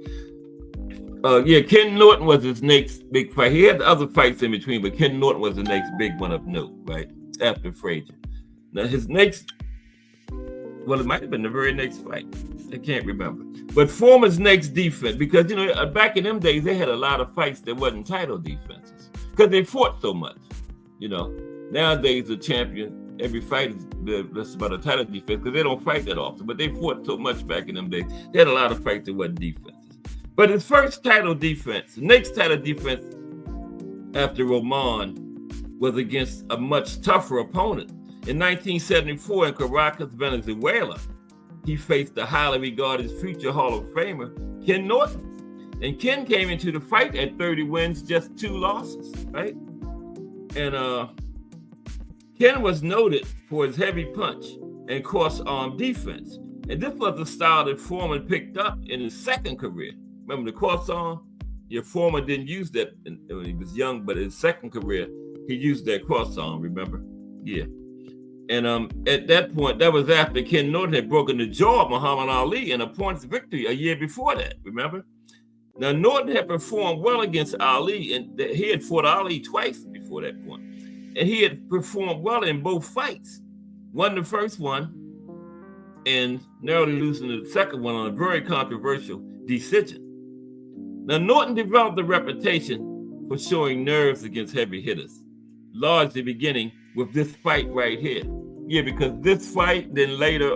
Yeah, Ken Norton was his next big fight. He had other fights in between, but Ken Norton was the next big one of note, right? After Frazier. Now his next, well, it might have been the very next fight. I can't remember. But Foreman's next defense, because, you know, back in them days, they had a lot of fights that wasn't title defenses because they fought so much, you know. Nowadays, the champion, every fight is about a title defense because they don't fight that often, but they fought so much back in them days. They had a lot of fights that wasn't defenses. But his first title defense, the next title defense after Roman, was against a much tougher opponent. In 1974 in Caracas, Venezuela, he faced the highly regarded future Hall of Famer, Ken Norton. And Ken came into the fight at 30 wins, just 2 losses, right? And Ken was noted for his heavy punch and cross-arm defense. And this was the style that Foreman picked up in his second career. Remember the cross-arm? Yeah, Foreman didn't use that when he was young, but in his second career, he used that cross-arm, remember? Yeah. And at that point, that was after Ken Norton had broken the jaw of Muhammad Ali in a points victory a year before that, remember? Now, Norton had performed well against Ali, and he had fought Ali twice before that point. And he had performed well in both fights. Won the first one and narrowly losing the second one on a very controversial decision. Now, Norton developed a reputation for showing nerves against heavy hitters, largely beginning with this fight right here. Yeah, because this fight, then later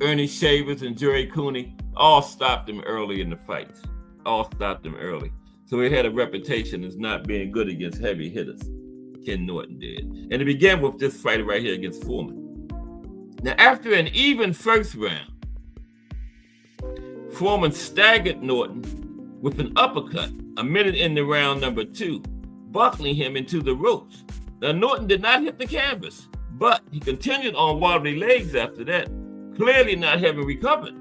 Ernie Shavers and Jerry Cooney all stopped him early in the fights. All stopped him early. So he had a reputation as not being good against heavy hitters. Ken Norton did. And it began with this fight right here against Foreman. Now, after an even first round, Foreman staggered Norton with an uppercut a minute into round number 2, buckling him into the ropes. Now, Norton did not hit the canvas, but he continued on wobbly legs after that, clearly not having recovered.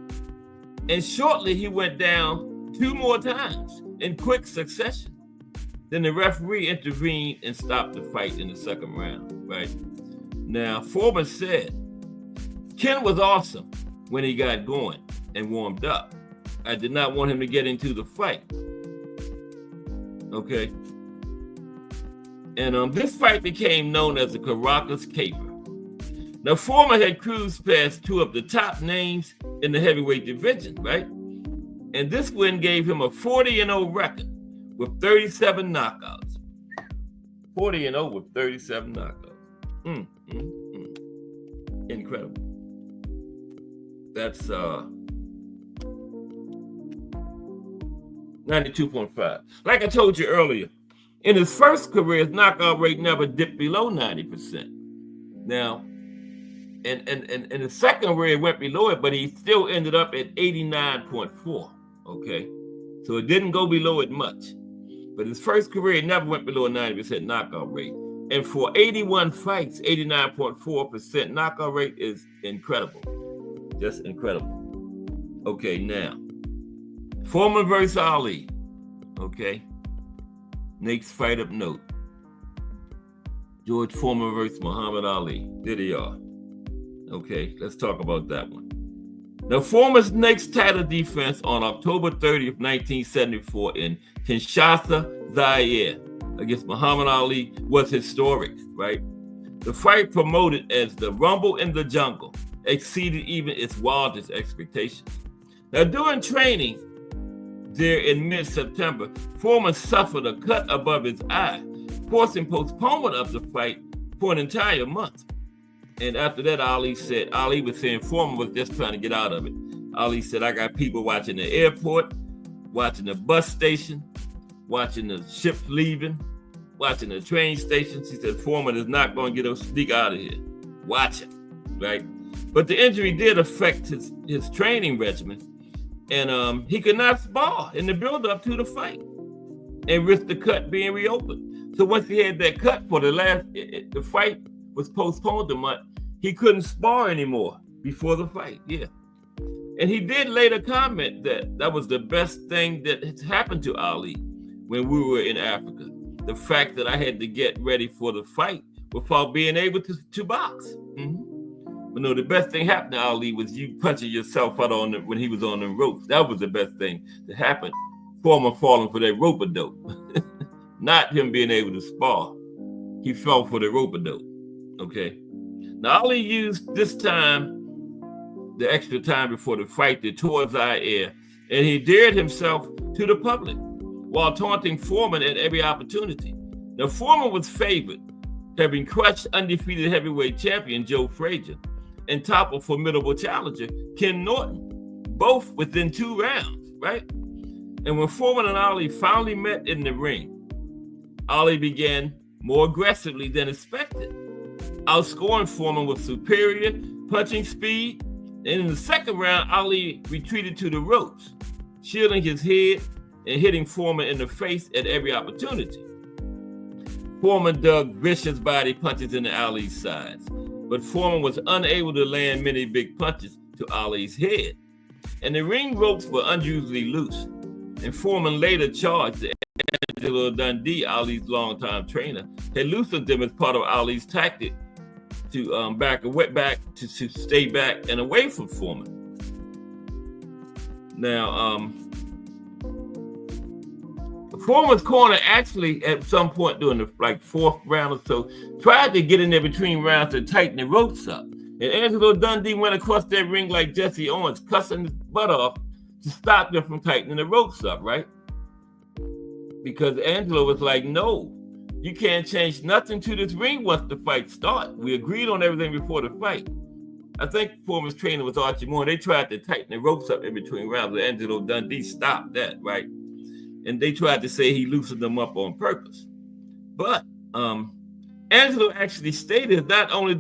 And shortly, he went down 2 more times in quick succession. Then the referee intervened and stopped the fight in the second round, right? Now, Foreman said, Ken was awesome when he got going and warmed up. I did not want him to get into the fight. Okay. And this fight became known as the Caracas Caper. Now, Foreman had cruised past two of the top names in the heavyweight division, right? And this win gave him a 40-0 record with 37 knockouts. 40-0 with 37 knockouts. Incredible. That's 92.5. Like I told you earlier, in his first career, his knockout rate never dipped below 90%. Now, in his second career, it went below it, but he still ended up at 89.4. Okay, so it didn't go below it much. But his first career, it never went below a 90% knockout rate. And for 81 fights, 89.4% knockout rate is incredible. Just incredible. Okay, now, Foreman versus Ali. Okay. Next fight up note. George Foreman versus Muhammad Ali. There they are. Okay, let's talk about that one. Now, Foreman's next title defense on October 30th, 1974 in Kinshasa, Zaire, against Muhammad Ali was historic, right? The fight, promoted as the Rumble in the Jungle, exceeded even its wildest expectations. Now, during training there in mid-September, Foreman suffered a cut above his eye, forcing postponement of the fight for an entire month. And after that, Ali was saying Foreman was just trying to get out of it. Ali said, I got people watching the airport, watching the bus station, watching the ships leaving, watching the train stations. He said, Foreman is not going to sneak out of here. Watch it, right? But the injury did affect his training regimen. And he could not spar in the build-up to the fight and risk the cut being reopened. So once he had that cut for the fight was postponed a month, he couldn't spar anymore before the fight. Yeah. And he did later comment that was the best thing that has happened to Ali when we were in Africa. The fact that I had to get ready for the fight without being able to box. But no, the best thing happened to Ali was you punching yourself out when he was on the ropes. That was the best thing that happened. Foreman falling for that rope-a-dope. Not him being able to spar. He fell for the rope-a-dope. Okay. Now, Ali used this time, the extra time before the fight, to tour Zaire, and he dared himself to the public while taunting Foreman at every opportunity. Now, Foreman was favored, having crushed undefeated heavyweight champion Joe Frazier and toppled formidable challenger Ken Norton, both within 2 rounds, right? And when Foreman and Ali finally met in the ring, Ali began more aggressively than expected, outscoring Foreman with superior punching speed. And in the second round, Ali retreated to the ropes, shielding his head and hitting Foreman in the face at every opportunity. Foreman dug vicious body punches into Ali's sides, but Foreman was unable to land many big punches to Ali's head. And the ring ropes were unusually loose, and Foreman later charged that Angelo Dundee, Ali's longtime trainer, had loosened them as part of Ali's tactic to to stay back and away from Foreman. Now, Foreman's corner actually, at some point during the 4th round or so, tried to get in there between rounds to tighten the ropes up. And Angelo Dundee went across that ring like Jesse Owens, cussing his butt off to stop them from tightening the ropes up, right? Because Angelo was like, no, you can't change nothing to this ring once the fight starts. We agreed on everything before the fight. I think Foreman's trainer was Archie Moore. They tried to tighten the ropes up in between rounds, but Angelo Dundee stopped that, right? And they tried to say he loosened them up on purpose. But Angelo actually stated not only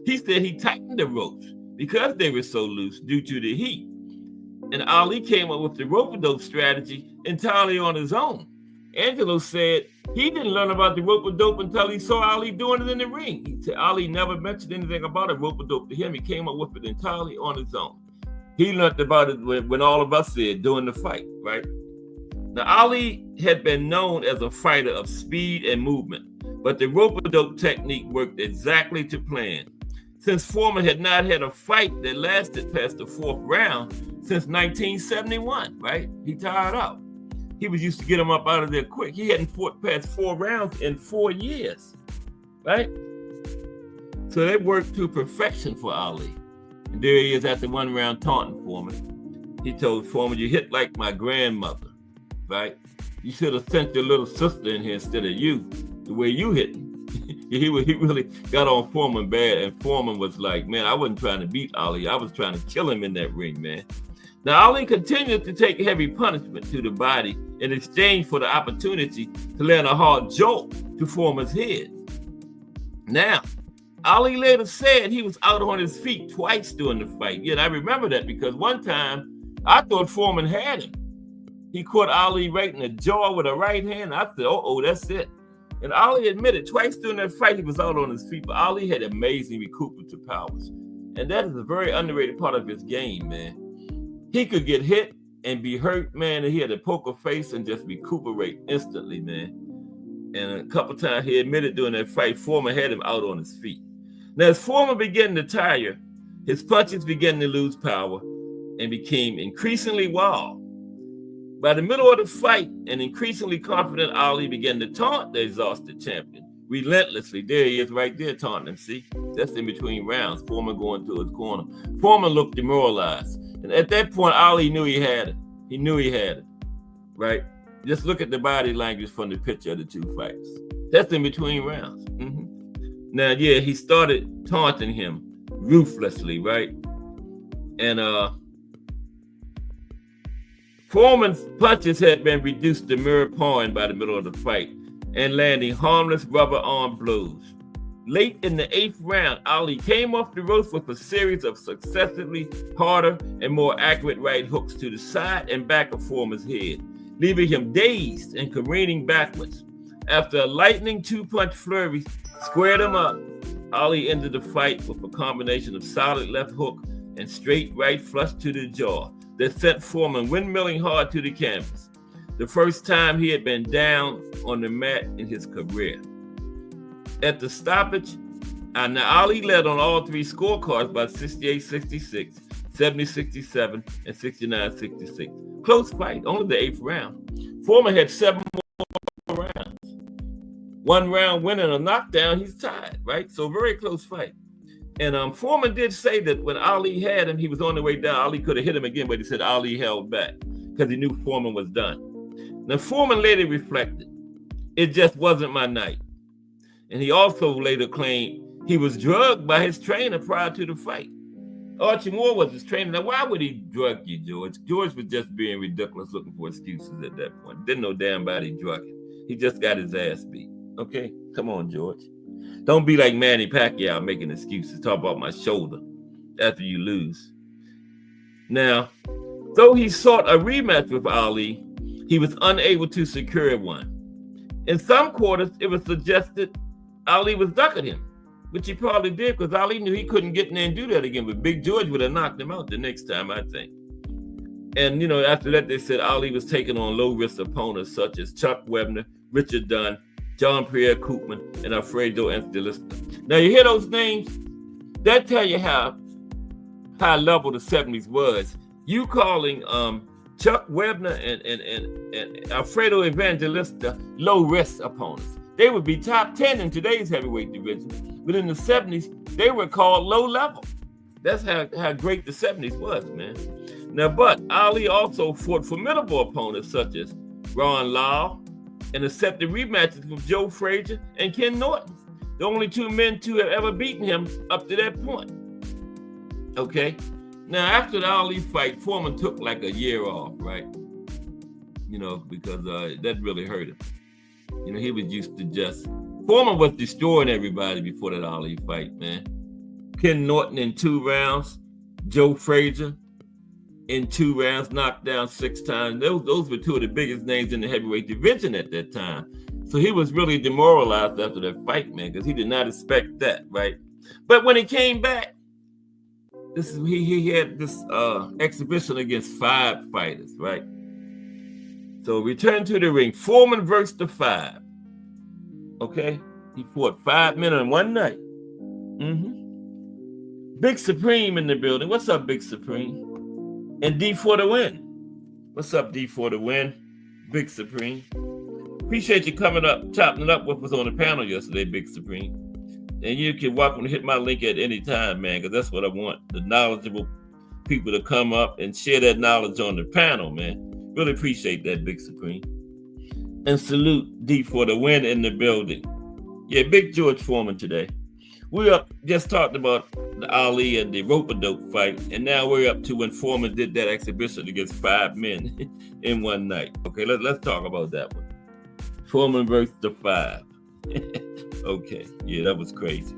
he said he tightened the ropes because they were so loose due to the heat. And Ali came up with the rope-a-dope strategy entirely on his own. Angelo said he didn't learn about the rope-a-dope until he saw Ali doing it in the ring. He said Ali never mentioned anything about a rope-a-dope to him. He came up with it entirely on his own. He learned about it when all of us said during the fight, right? Now, Ali had been known as a fighter of speed and movement, but the rope-a-dope technique worked exactly to plan. Since Foreman had not had a fight that lasted past the 4th round, since 1971, right? He tired out. He was used to get him up out of there quick. He hadn't fought past 4 rounds in 4 years, right? So they worked to perfection for Ali. And there he is after 1 round taunting Foreman. He told Foreman, "You hit like my grandmother, right? You should have sent your little sister in here instead of you, the way you hit me." He really got on Foreman bad, and Foreman was like, "Man, I wasn't trying to beat Ali. I was trying to kill him in that ring, man." Now, Ali continued to take heavy punishment to the body in exchange for the opportunity to land a hard jolt to Foreman's head. Now, Ali later said he was out on his feet twice during the fight. Yet I remember that because one time I thought Foreman had him. He caught Ali right in the jaw with a right hand. I said, "Oh, that's it." And Ali admitted twice during that fight he was out on his feet, but Ali had amazing recuperative powers. And that is a very underrated part of his game, man. He could get hit and be hurt, man, and he had a poker face and just recuperate instantly, man. And a couple times he admitted during that fight, Foreman had him out on his feet. Now, as Foreman began to tire, his punches began to lose power and became increasingly wild. By the middle of the fight, an increasingly confident Ali began to taunt the exhausted champion relentlessly. There he is right there taunting him, see? That's in between rounds, Foreman going to his corner. Foreman looked demoralized. And at that point, Ali knew he had it. He knew he had it, right? Just look at the body language from the picture of the 2 fights. That's in between rounds. Now, yeah, he started taunting him ruthlessly, right? And Foreman's punches had been reduced to mere pawing by the middle of the fight and landing harmless rubber arm blows. Late in the 8th round, Ali came off the ropes with a series of successively harder and more accurate right hooks to the side and back of Foreman's head, leaving him dazed and careening backwards. After a lightning 2-punch flurry squared him up, Ali ended the fight with a combination of solid left hook and straight right flush to the jaw that sent Foreman windmilling hard to the canvas, the first time he had been down on the mat in his career. At the stoppage, now Ali led on all 3 scorecards by 68-66, 70-67, and 69-66. Close fight, only the 8th round. Foreman had 7 more rounds. 1 round win and a knockdown, he's tied, right? So very close fight. And Foreman did say that when Ali had him, he was on the way down. Ali could have hit him again, but he said Ali held back because he knew Foreman was done. Now, Foreman later reflected, "It just wasn't my night." And he also later claimed he was drugged by his trainer prior to the fight. Archie Moore was his trainer. Now, why would he drug you, George? George was just being ridiculous, looking for excuses at that point. Didn't know damn body drug him. He just got his ass beat. Okay? Come on, George. Don't be like Manny Pacquiao making excuses. Talk about my shoulder after you lose. Now, though he sought a rematch with Ali, he was unable to secure one. In some quarters, it was suggested Ali was ducking him, which he probably did because Ali knew he couldn't get in there and do that again. But Big George would have knocked him out the next time, I think. And, after that, they said Ali was taking on low-risk opponents such as Chuck Webner, Richard Dunn, John Pierre Koopman, and Alfredo Encalista. Now, you hear those names? That tell you how high level the 70s was. You calling Chuck Webner and Alfredo Evangelista low-risk opponents. They would be top 10 in today's heavyweight division. But in the 70s, they were called low level. That's how great the 70s was, man. Now, but Ali also fought formidable opponents such as Ron Lyle and accepted rematches with Joe Frazier and Ken Norton, the only 2 men to have ever beaten him up to that point. Okay? Now, after the Ali fight, Foreman took like a year off, right? Because that really hurt him. He was used to Foreman was destroying everybody before that Ali fight, man. Ken Norton in 2 rounds, Joe Frazier in 2 rounds, knocked down 6 times. Those were 2 of the biggest names in the heavyweight division at that time. So he was really demoralized after that fight, man, because he did not expect that, right? But when he came back, he had this exhibition against 5 fighters, right? So return to the ring. Foreman versus the 5. Okay? He fought 5 men in one night. Big Supreme in the building. What's up, Big Supreme? And D for the win. What's up, D for the win? Big Supreme. Appreciate you coming up, chopping it up with us on the panel yesterday, Big Supreme. And you can welcome to hit my link at any time, man, because that's what I want. The knowledgeable people to come up and share that knowledge on the panel, man. Really appreciate that, Big Supreme. And salute D for the win in the building. Yeah, Big George Foreman today. We just talked about the Ali and the rope-a-dope fight, and now we're up to when Foreman did that exhibition against 5 men in one night. Okay, let's talk about that one. Foreman versus the 5. Okay, yeah, that was crazy.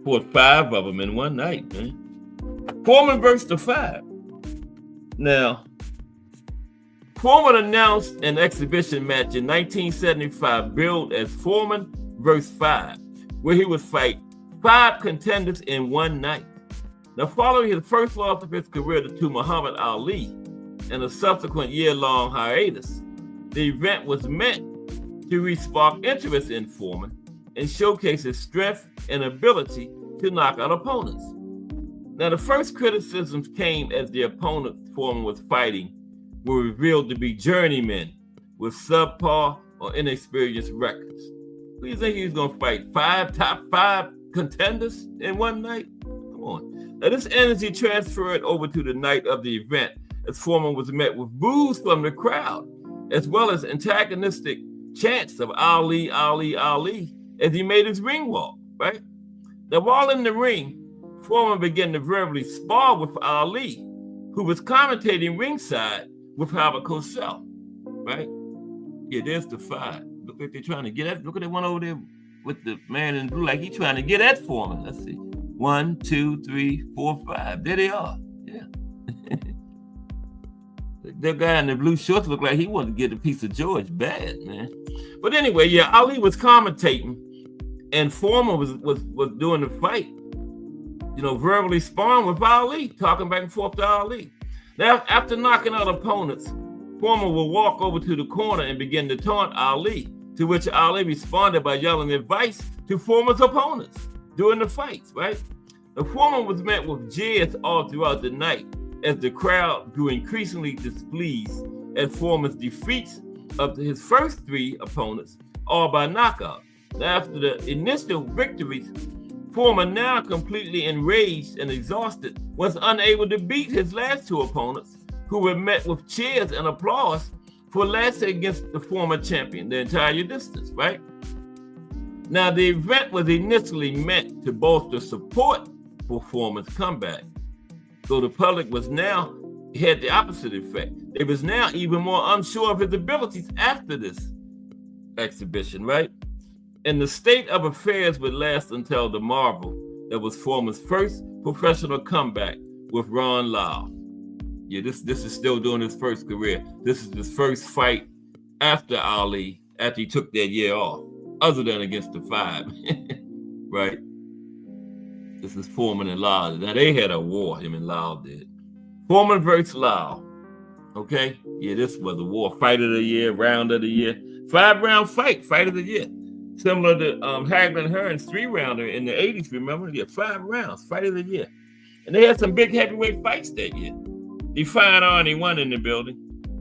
Fought 5 of them in one night, man. Foreman versus the 5. Now, Foreman announced an exhibition match in 1975 billed as Foreman versus 5, where he would fight 5 contenders in one night. Now, following his first loss of his career to Muhammad Ali and a subsequent year-long hiatus, the event was meant to re-spark interest in Foreman and showcase his strength and ability to knock out opponents. Now, the first criticisms came as the opponents Foreman was fighting were revealed to be journeymen with subpar or inexperienced records. Who do you think he was going to fight? Top five contenders in one night? Come on. Now, this energy transferred over to the night of the event as Foreman was met with boos from the crowd, as well as antagonistic chants of Ali, Ali, Ali, as he made his ring walk, right? Now, while in the ring, Foreman began to verbally spar with Ali, who was commentating ringside with Howard Cosell, right? Yeah, there's the 5. Look like they're trying to get at. Look at that one over there with the man in blue, like he's trying to get at Foreman. Let's see. 1, 2, 3, 4, 5. There they are. Yeah. That guy in the blue shorts looked like he wanted to get a piece of George bad, man. But anyway, yeah, Ali was commentating, and Foreman was doing the fight. You know, verbally sparring with Ali, talking back and forth to Ali. Now, after knocking out opponents, Foreman will walk over to the corner and begin to taunt Ali, to which Ali responded by yelling advice to Foreman's opponents during the fights, right? The Foreman was met with jeers all throughout the night as the crowd grew increasingly displeased at Foreman's defeats of his first 3 opponents, all by knockout. Now, after the initial victories, Foreman, now completely enraged and exhausted, was unable to beat his last 2 opponents, who were met with cheers and applause for lasting against the former champion the entire distance, right? Now, the event was initially meant to bolster support for Foreman's comeback. So the public was now, had the opposite effect. They was now even more unsure of his abilities after this exhibition, right? And the state of affairs would last until the marvel that was Foreman's first professional comeback with Ron Lyle. Yeah, this is still doing his first career. This is his first fight after Ali, after he took that year off, other than against the 5, right? This is Foreman and Lyle. Now, they had a war, him and Lyle did. Foreman versus Lyle, okay? Yeah, this was a war. Fight of the year, round of the year. 5-round fight of the year. Similar to Hagler and Hearn's 3-rounder in the 80s, remember? Yeah, 5 rounds, fight of the year. And they had some big heavyweight fights that year. Define Arnie 1 in the building.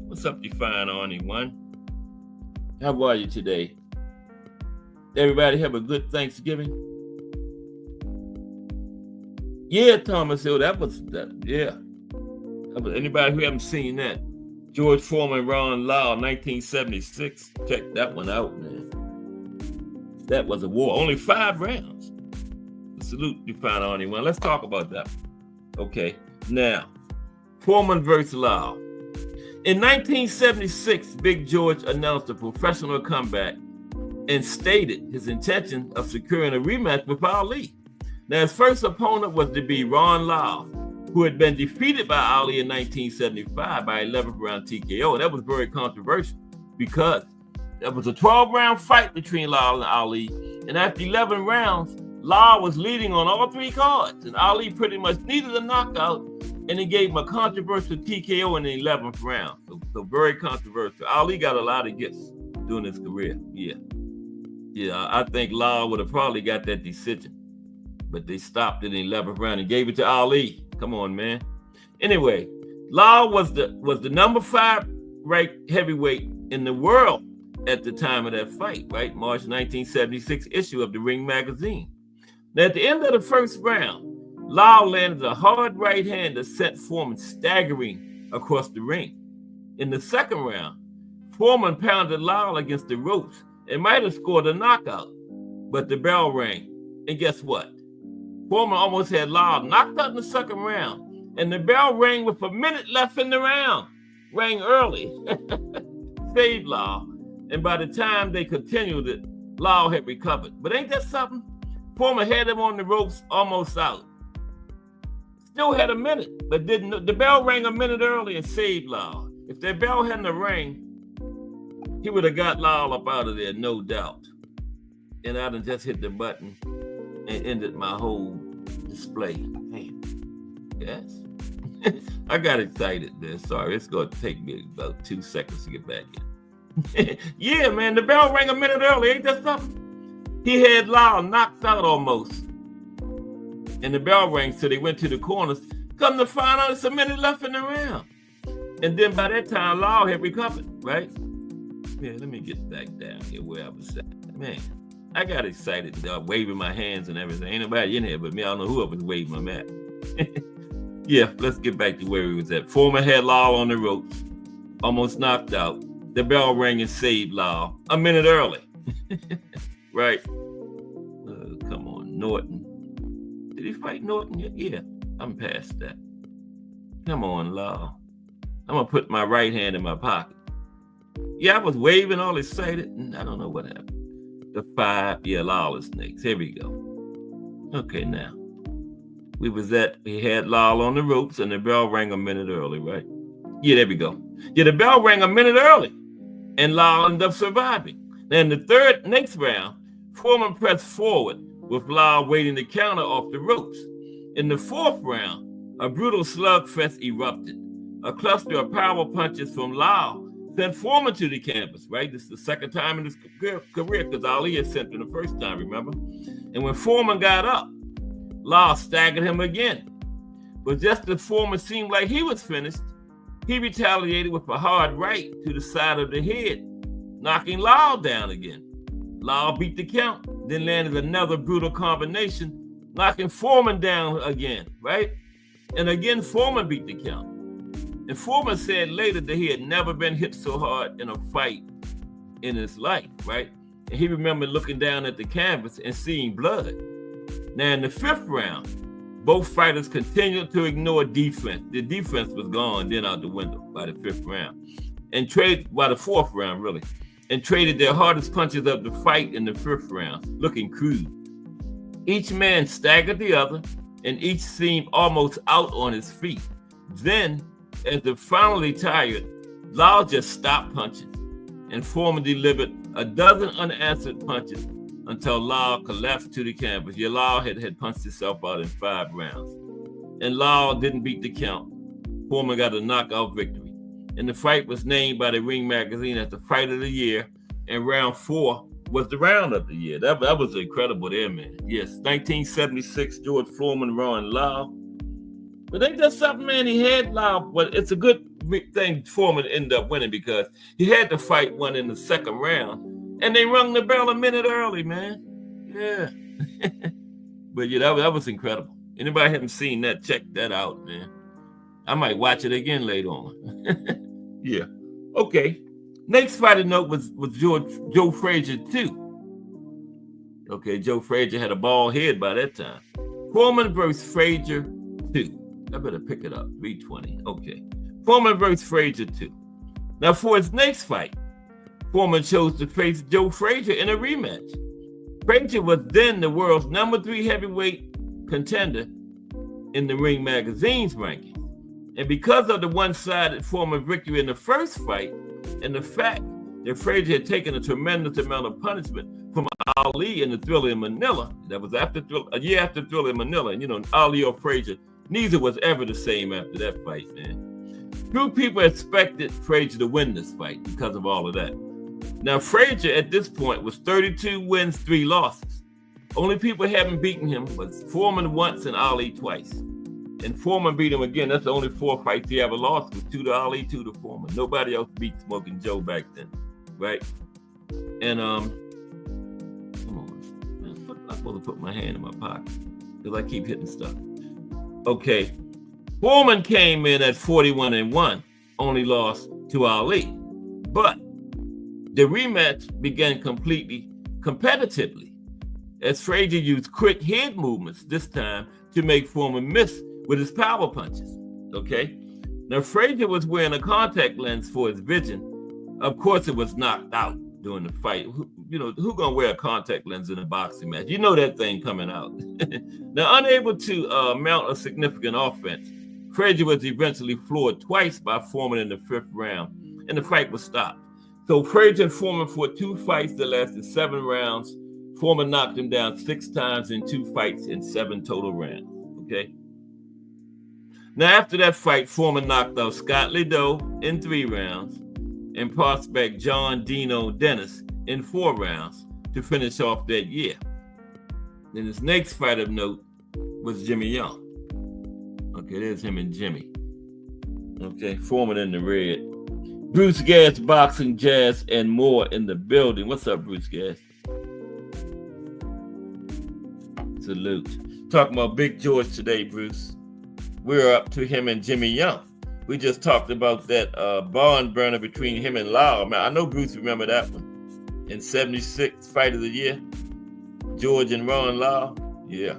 What's up, Define Arnie 1? How are you today? Everybody have a good Thanksgiving? Yeah, Thomas Hill, that was. Anybody who haven't seen that? George Foreman, Ron Lyle, 1976. Check that one out, man. That was a war. Only 5 rounds. Salute, Define Arnie 1. Let's talk about that. Okay, now, Foreman versus Lyle. In 1976, Big George announced a professional comeback and stated his intention of securing a rematch with Ali. Now, his first opponent was to be Ron Lyle, who had been defeated by Ali in 1975 by 11th round TKO. That was very controversial because that was a 12-round fight between Lyle and Ali. And after 11 rounds, Lyle was leading on all 3 cards, and Ali pretty much needed a knockout, and he gave him a controversial TKO in the 11th round. So very controversial. Ali got a lot of gifts during his career. Yeah, I think Lyle would have probably got that decision, but they stopped it in the 11th round and gave it to Ali. Come on, man. Anyway, Lyle was the number 5 ranked heavyweight in the world at the time of that fight, right? March 1976 issue of the Ring magazine. Now, at the end of the first round, Lyle landed a hard right hand that sent Foreman staggering across the ring. In the second round, Foreman pounded Lyle against the ropes and might have scored a knockout, but the bell rang. And guess what? Foreman almost had Lyle knocked out in the second round, and the bell rang with a minute left in the round. Rang early. Saved Lyle. And by the time they continued it, Lyle had recovered. But ain't that something? Foreman had him on the ropes almost out. Still had a minute, but didn't. The bell rang a minute early and saved Lyle. If that bell hadn't rang, he would have got Lyle up out of there, no doubt. And I'd have just hit the button and ended my whole display. Man, yes. I got excited there. Sorry, it's going to take me about 2 seconds to get back in. Yeah, man, the bell rang a minute early. Ain't that something? He had Lyle knocked out almost. And the bell rang, so they went to the corners. Come to find out, it's a minute left in the round. And then by that time, Lyle had recovered, right? Yeah, let me get back down here where I was at. Man, I got excited, waving my hands and everything. Ain't nobody in here but me. I don't know who I was waving them at. Yeah, let's get back to where we was at. Foreman had Lyle on the ropes, almost knocked out. The bell rang and saved Lyle a minute early. Right? Come on, Norton. Did he fight Norton yet? Yeah, I'm past that. Come on, Lyle. I'm going to put my right hand in my pocket. Yeah, I was waving all excited, and I don't know what happened. The 5, yeah, Lyle is next. Here we go. Okay, now. We had Lyle on the ropes, and the bell rang a minute early, right? Yeah, there we go. Yeah, the bell rang a minute early, and Lyle ended up surviving. Now, in the next round, Foreman pressed forward with Lyle waiting to counter off the ropes. In the fourth round, a brutal slugfest erupted. A cluster of power punches from Lyle sent Foreman to the canvas, right? This is the second time in his career because Ali had sent him the first time, remember? And when Foreman got up, Lyle staggered him again. But just as Foreman seemed like he was finished, he retaliated with a hard right to the side of the head, knocking Lyle down again. Lyle beat the count, then landed another brutal combination, knocking Foreman down again, right? And again, Foreman beat the count. And Foreman said later that he had never been hit so hard in a fight in his life, right? And he remembered looking down at the canvas and seeing blood. Now, in the fifth round, both fighters continued to ignore defense. The defense was gone then out the window by the fifth round. By the fourth round, really. And traded their hardest punches of the fight in the fifth round, looking crude. Each man staggered the other, and each seemed almost out on his feet. Then, as they finally tired, Lyle just stopped punching, and Foreman delivered a dozen unanswered punches until Lyle collapsed to the canvas. Yeah, Lyle had punched himself out in 5 rounds. And Lyle didn't beat the count. Foreman got a knockout victory. And the fight was named by the Ring magazine as the fight of the year, and round 4 was the round of the year. That was incredible there, man. Yes, 1976, George Foreman, Ron Lyle. But ain't that something, man? He had Lyle, but it's a good thing Foreman ended up winning because he had to fight one in the second round, and they rung the bell a minute early, man. Yeah. But yeah, that was incredible. Anybody haven't seen that, check that out, man. I might watch it again later on. Yeah. Okay. Next fighter note was Joe Frazier, too. Okay, Joe Frazier had a bald head by that time. Foreman versus Frazier, 2. I better pick it up. 320. Okay. Foreman versus Frazier 2. Now, for his next fight, Foreman chose to face Joe Frazier in a rematch. Frazier was then the world's number 3 heavyweight contender in the Ring magazine's ranking. And because of the one-sided Foreman victory in the first fight, and the fact that Frazier had taken a tremendous amount of punishment from Ali in the Thriller in Manila, that was a year after Thriller in Manila, and Ali or Frazier, neither was ever the same after that fight, man. Few people expected Frazier to win this fight because of all of that. Now, Frazier at this point was 32 wins, 3 losses. Only people who haven't beaten him was Foreman once and Ali twice. And Foreman beat him again. That's the only 4 fights he ever lost, was 2 to Ali, 2 to Foreman. Nobody else beat Smoking Joe back then, right? And come on, I'm supposed to put my hand in my pocket because I keep hitting stuff. Okay, Foreman came in at 41-1, only lost to Ali, but the rematch began completely competitively, as Frazier used quick head movements this time to make Foreman miss with his power punches. Okay, now Frazier was wearing a contact lens for his vision. Of course, it was knocked out during the fight. Who gonna wear a contact lens in a boxing match? You know that thing coming out. Now, unable to mount a significant offense, Frazier was eventually floored twice by Foreman in the 5th round, and the fight was stopped. So Frazier and Foreman fought 2 fights that lasted 7 rounds. Foreman knocked him down 6 times in 2 fights in 7 total rounds. Okay. Now, after that fight, Foreman knocked out Scott Liddell in 3 rounds and prospect John Dino Dennis in 4 rounds to finish off that year. Then his next fight of note was Jimmy Young. Okay, there's him and Jimmy. Okay, Foreman in the red. Bruce Gas, Boxing, Jazz, and more in the building. What's up, Bruce Gas? Salute. Talking about Big George today, Bruce. We're up to him and Jimmy Young. We just talked about that barn burner between him and Lau. Man, I know Bruce remember that one. In 76, fight of the year. George and Ron Lau. Yeah.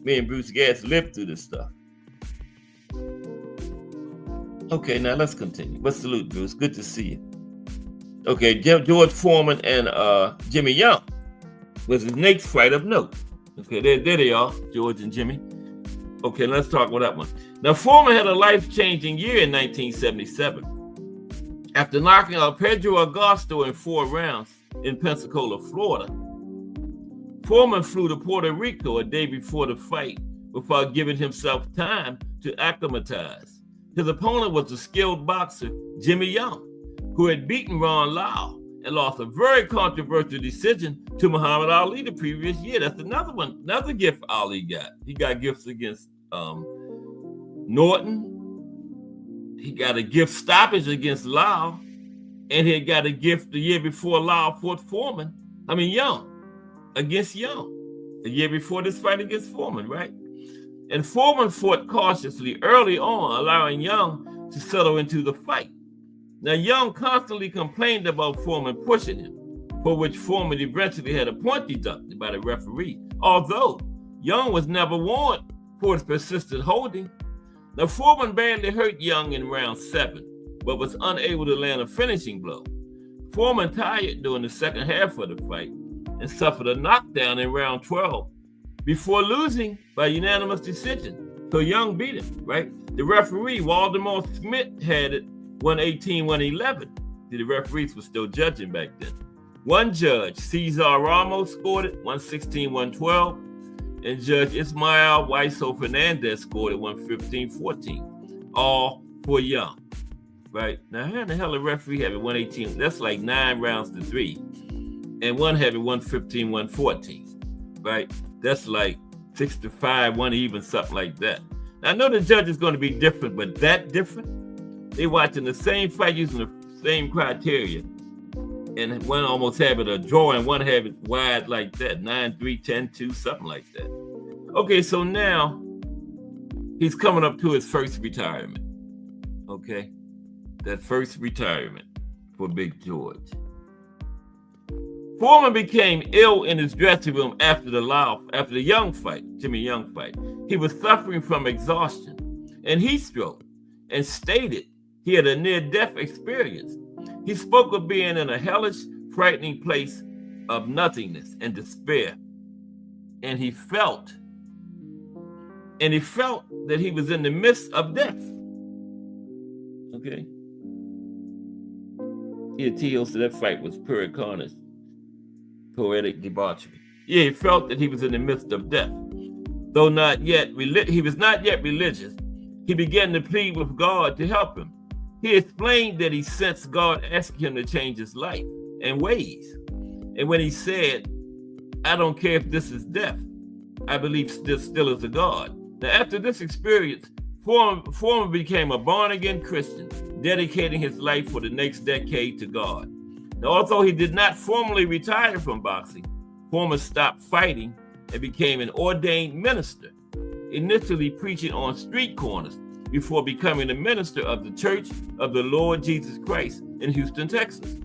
Me and Bruce Gas lived through this stuff. Okay, now let's continue. But salute, Bruce. Good to see you. Okay, George Foreman and Jimmy Young was his next fight of note. Okay, there they are, George and Jimmy. Okay, let's talk about that one. Now, Foreman had a life-changing year in 1977. After knocking out Pedro Augusto in 4 rounds in Pensacola, Florida, Foreman flew to Puerto Rico a day before the fight without giving himself time to acclimatize. His opponent was the skilled boxer Jimmy Young, who had beaten Ron Lau and lost a very controversial decision to Muhammad Ali the previous year. That's another gift Ali got. He got gifts against Norton. He got a gift stoppage against Lau, and he got a gift the year before Lau fought Young against Young, the year before this fight against Foreman, right? And Foreman fought cautiously early on, allowing Young to settle into the fight. Now, Young constantly complained about Foreman pushing him, for which Foreman eventually had a point deducted by the referee, although Young was never warned for his persistent holding. Now, Foreman badly hurt Young in round 7, but was unable to land a finishing blow. Foreman tired during the second half of the fight and suffered a knockdown in round 12 before losing by unanimous decision. So Young beat him, right? The referee, Waldemar Smith, had it 118-111. The referees were still judging back then. One judge, Cesar Ramos, scored it 116-112, and Judge Ismael Huiso Fernandez scored it 115-14, all for Young, right? Now, how in the hell the referee have it 118? That's like 9 rounds to 3, and one had it 115-114, right? That's like 6-5, 1 even, something like that. Now, I know the judge is going to be different, but that different? They watching the same fight using the same criteria, and one almost have it a draw and one have it wide like that, 9-3, 10-2, something like that. Okay, so now he's coming up to his first retirement. Okay, that first retirement for Big George. Foreman became ill in his dressing room after the Young fight, Jimmy Young fight. He was suffering from exhaustion and heat stroke, and stated he had a near-death experience. He spoke of being in a hellish, frightening place of nothingness and despair. And he felt that he was in the midst of death. Okay. Here, T.O. said that fight was pure carnage, poetic debauchery. Yeah, he felt that he was in the midst of death. Though he was not yet religious, he began to plead with God to help him. He explained that he sensed God asking him to change his life and ways. And when he said, "I don't care if this is death, I believe this still is a God," Now, after this experience, Foreman became a born-again Christian, dedicating his life for the next decade to God. Now, although he did not formally retire from boxing, Foreman stopped fighting and became an ordained minister, initially preaching on street corners before becoming a minister of the Church of the Lord Jesus Christ in Houston, Texas,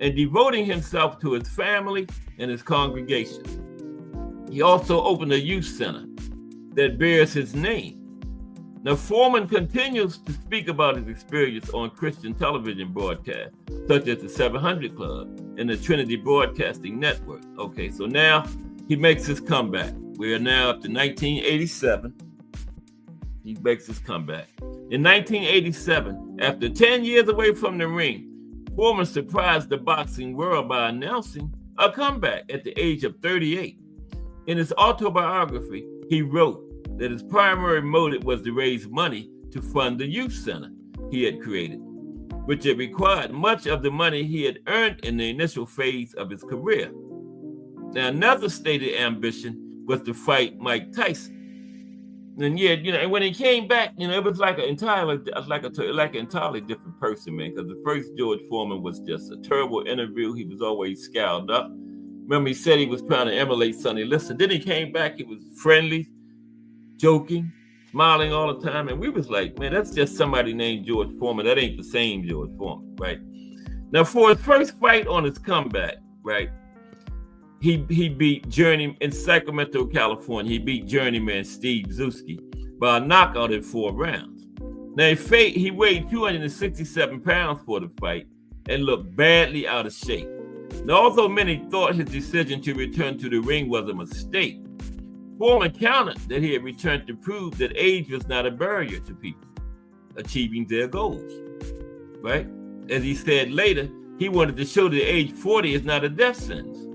and devoting himself to his family and his congregation. He also opened a youth center that bears his name. Now, Foreman continues to speak about his experience on Christian television broadcasts, such as the 700 Club and the Trinity Broadcasting Network. Okay, so now he makes his comeback. We are now up to 1987. He makes his comeback. In 1987, after 10 years away from the ring, Foreman surprised the boxing world by announcing a comeback at the age of 38. In his autobiography, he wrote that his primary motive was to raise money to fund the youth center he had created, which had required much of the money he had earned in the initial phase of his career. Now, another stated ambition was to fight Mike Tyson. And and when he came back, it was like an entirely different person, man. Because the first George Foreman was just a terrible interview. He was always scowled up. Remember, he said he was trying to emulate Sonny Liston. Then he came back. He was friendly, joking, smiling all the time. And we was like, man, that's just somebody named George Foreman. That ain't the same George Foreman, right? Now, for his first fight on his comeback, right, he beat Journey in Sacramento, California. He beat journeyman Steve Zuski by a knockout in 4 rounds. Now, he weighed 267 pounds for the fight and looked badly out of shape. Now, although many thought his decision to return to the ring was a mistake, Foreman countered that he had returned to prove that age was not a barrier to people achieving their goals, right? As he said later, he wanted to show that age 40 is not a death sentence.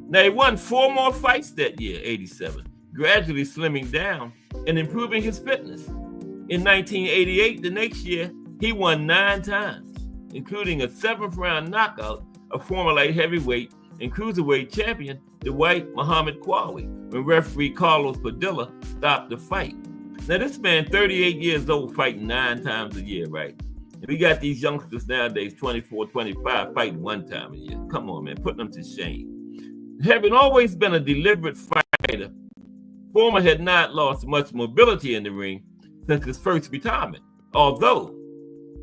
Now, he won 4 more fights that year, 87, gradually slimming down and improving his fitness. In 1988, the next year, he won 9 times, including a 7th-round knockout of former light heavyweight and cruiserweight champion Dwight Muhammad Qawi, when referee Carlos Padilla stopped the fight. Now, this man, 38 years old, fighting 9 times a year, right? And we got these youngsters nowadays, 24, 25, fighting 1 time a year. Come on, man, putting them to shame. Having always been a deliberate fighter, Foreman had not lost much mobility in the ring since his first retirement, although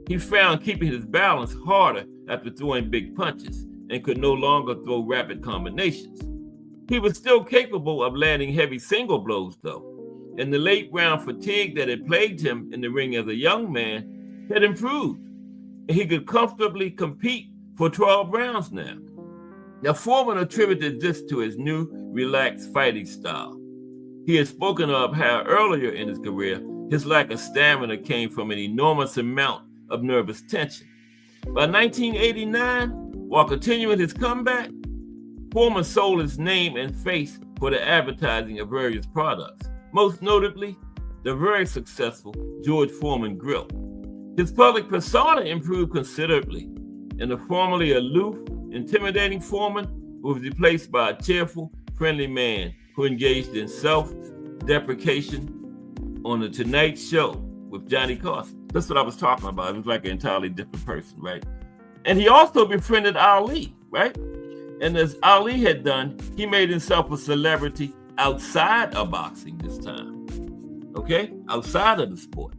he found keeping his balance harder after throwing big punches and could no longer throw rapid combinations. He was still capable of landing heavy single blows, though, and the late round fatigue that had plagued him in the ring as a young man had improved, and he could comfortably compete for 12 rounds now. Now, Foreman attributed this to his new, relaxed fighting style. He had spoken of how earlier in his career, his lack of stamina came from an enormous amount of nervous tension. By 1989, while continuing his comeback, Foreman sold his name and face for the advertising of various products, most notably the very successful George Foreman Grill. His public persona improved considerably, and the formerly aloof, intimidating Foreman was replaced by a cheerful, friendly man who engaged in self-deprecation on The Tonight Show with Johnny Carson. That's what I was talking about. It was like an entirely different person, right? And he also befriended Ali, right? And as Ali had done, he made himself a celebrity outside of boxing this time, okay? Outside of the sport.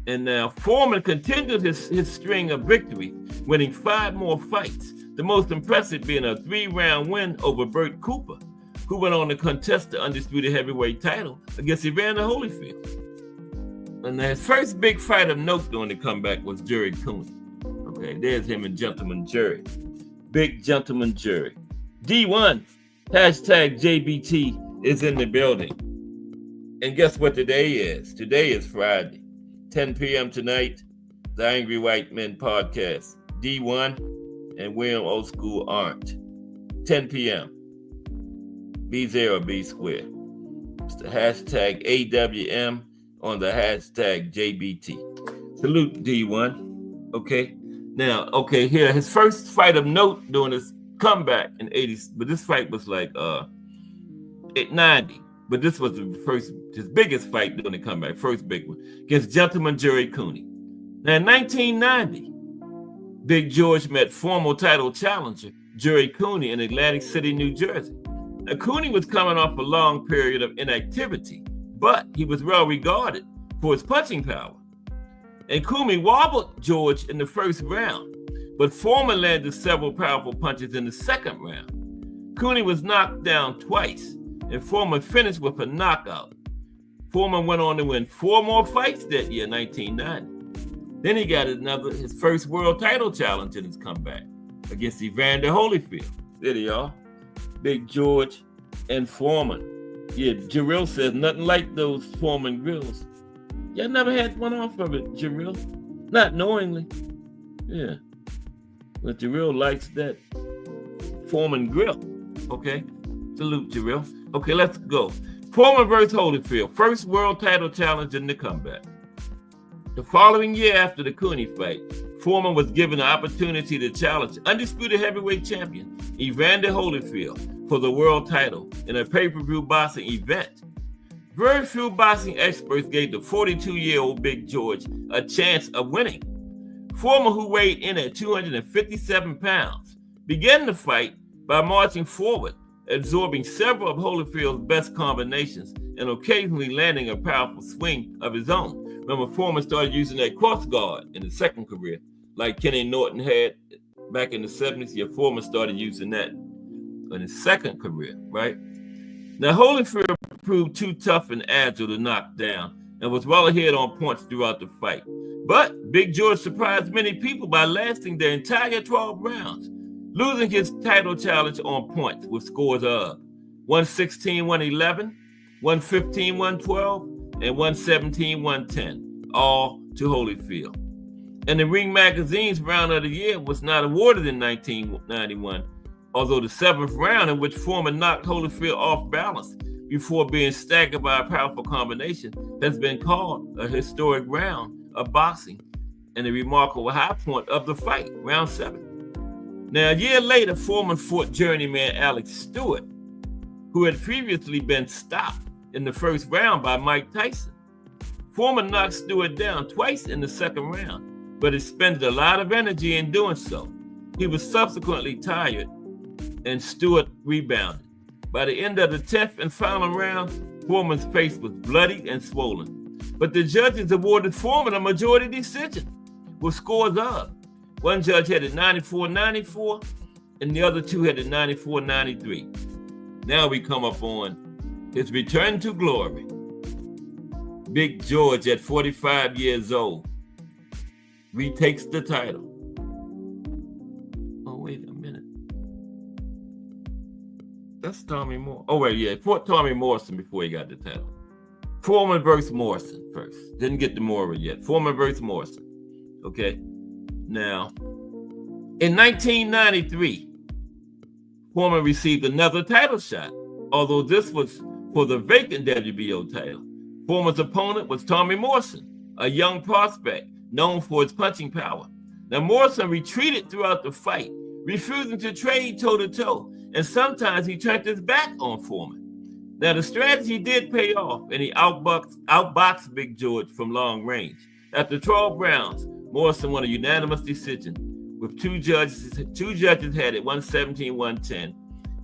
And now Foreman continued his string of victories, winning 5 more fights, the most impressive being a 3-round win over Burt Cooper, who went on to contest the undisputed heavyweight title against Evander Holyfield. And his first big fight of note during the comeback was Jerry Cooney. Okay, there's him and Gentleman Jerry. Big Gentleman Jerry. D1, hashtag JBT is in the building. And guess what today is? Today is Friday. 10 p.m. tonight, the Angry White Men podcast. D1 and William Old School aren't. 10 p.m. Be there or be square. It's the hashtag AWM on the hashtag JBT. Salute D1. Okay. Now, okay, here, his first fight of note during his comeback in 80s, but this fight was like 90. but this was his biggest fight during the comeback, first big one, against gentleman Jerry Cooney. Now, in 1990, Big George met former title challenger Jerry Cooney in Atlantic City, New Jersey. Now, Cooney was coming off a long period of inactivity, but he was well regarded for his punching power. And Cooney wobbled George in the first round, but Foreman landed several powerful punches in the second round. Cooney was knocked down twice, and Foreman finished with a knockout. Foreman went on to win 4 more fights that year, 1990. Then he got his first world title challenge in his comeback against Evander Holyfield. There they are, Big George and Foreman. Yeah, Jarrell says nothing like those Foreman grills. Y'all never had one off of it, Jarrell? Not knowingly. Yeah. But Jarrell likes that Foreman grill. Okay. Salute, Jarrell. Okay, let's go. Foreman versus Holyfield. First world title challenge in the comeback. The following year after the Cooney fight, Foreman was given the opportunity to challenge undisputed heavyweight champion Evander Holyfield for the world title in a pay-per-view boxing event. Very few boxing experts gave the 42-year-old Big George a chance of winning. Foreman, who weighed in at 257 pounds, began the fight by marching forward, absorbing several of Holyfield's best combinations and occasionally landing a powerful swing of his own. Remember, Foreman started using that cross guard in his second career, like Kenny Norton had back in the 70s. Yeah, Foreman started using that in his second career, right? Now, Holyfield proved too tough and agile to knock down and was well ahead on points throughout the fight. But Big George surprised many people by lasting the entire 12 rounds, losing his title challenge on points with scores of 116-111, 115-112, and 117-110, all to Holyfield. And the Ring Magazine's Round of the Year was not awarded in 1991, although the 7th round, in which Foreman knocked Holyfield off balance before being staggered by a powerful combination, has been called a historic round of boxing and a remarkable high point of the fight, round 7. Now, a year later, Foreman fought journeyman Alex Stewart, who had previously been stopped in the first round by Mike Tyson. Foreman knocked Stewart down twice in the second round, but expended a lot of energy in doing so. He was subsequently tired, and Stewart rebounded. By the end of the 10th and final round, Foreman's face was bloody and swollen, but the judges awarded Foreman a majority decision with scores of. One judge had it 94-94, and the other two had it 94-93. Now we come up on his return to glory. Big George, at 45 years old, retakes the title. Oh, wait a minute. That's Tommy Moore. Oh, wait, yeah. Fought Tommy Morrison before he got the title. Foreman versus Morrison first. Didn't get the Moore yet. Foreman versus Morrison. Okay. Now, in 1993, Foreman received another title shot, although this was for the vacant WBO title. Foreman's opponent was Tommy Morrison, a young prospect known for his punching power. Now, Morrison retreated throughout the fight, refusing to trade toe-to-toe, and sometimes he turned his back on Foreman. Now, the strategy did pay off, and he outboxed Big George from long range. After 12 rounds, Morrison won a unanimous decision, with two judges had it 117-110,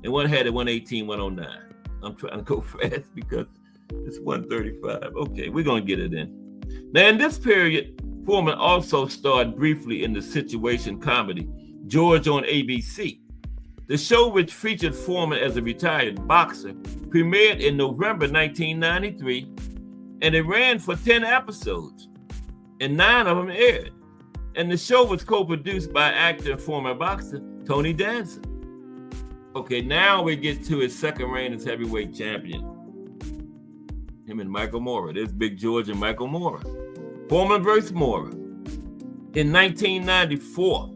and one had it 118-109. I'm trying to go fast because it's 135. Okay, we're going to get it in. Now, in this period, Foreman also starred briefly in the situation comedy George on ABC. The show, which featured Foreman as a retired boxer, premiered in November 1993, and it ran for 10 episodes, and 9 of them aired. And the show was co-produced by actor and former boxer Tony Danza. Okay, now we get to his second reign as heavyweight champion. Him and Michael Moorer. There's Big George and Michael Moorer. Foreman versus Moorer. In 1994,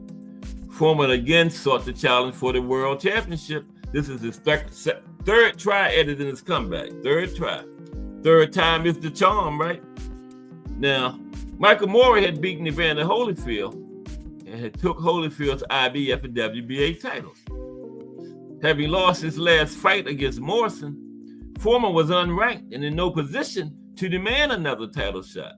Foreman again sought the challenge for the world championship. This is his third try at it in his comeback. Third try. Third time is the charm, right? Now, Michael Moorer had beaten Evander Holyfield and had took Holyfield's IBF and WBA titles. Having lost his last fight against Morrison, Foreman was unranked and in no position to demand another title shot.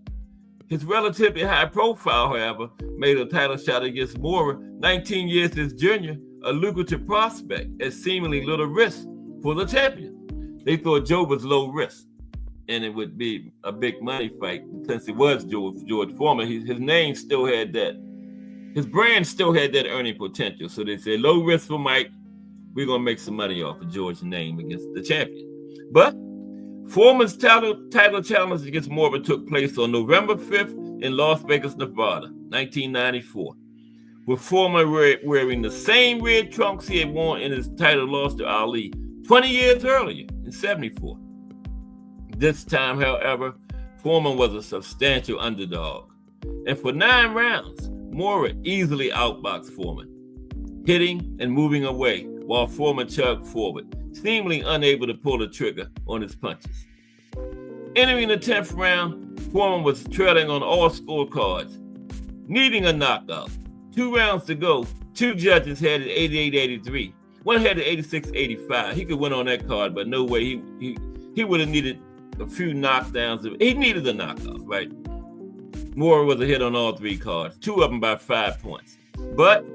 His relatively high profile, however, made a title shot against Moorer, 19 years his junior, a lucrative prospect at seemingly little risk for the champion. They thought Joe was low risk, and it would be a big money fight since it was George Foreman. His name still had that, his brand still had that earning potential. So they said, low risk for Mike. We're going to make some money off of George's name against the champion. But Foreman's title challenge against Moorer took place on November 5th in Las Vegas, Nevada, 1994, with Foreman wearing the same red trunks he had worn in his title loss to Ali 20 years earlier in 74. This time, however, Foreman was a substantial underdog. And for 9 rounds, Moorer easily outboxed Foreman, hitting and moving away while Foreman chugged forward, seemingly unable to pull the trigger on his punches. Entering the 10th round, Foreman was trailing on all scorecards, needing a knockout. 2 rounds to go, 2 judges had it 88-83. One had it 86-85. He could win on that card, but no way. He would have needed a few knockdowns. He needed a knockout, right? Moorer was a hit on all 3 cards, 2 of them by 5 points. But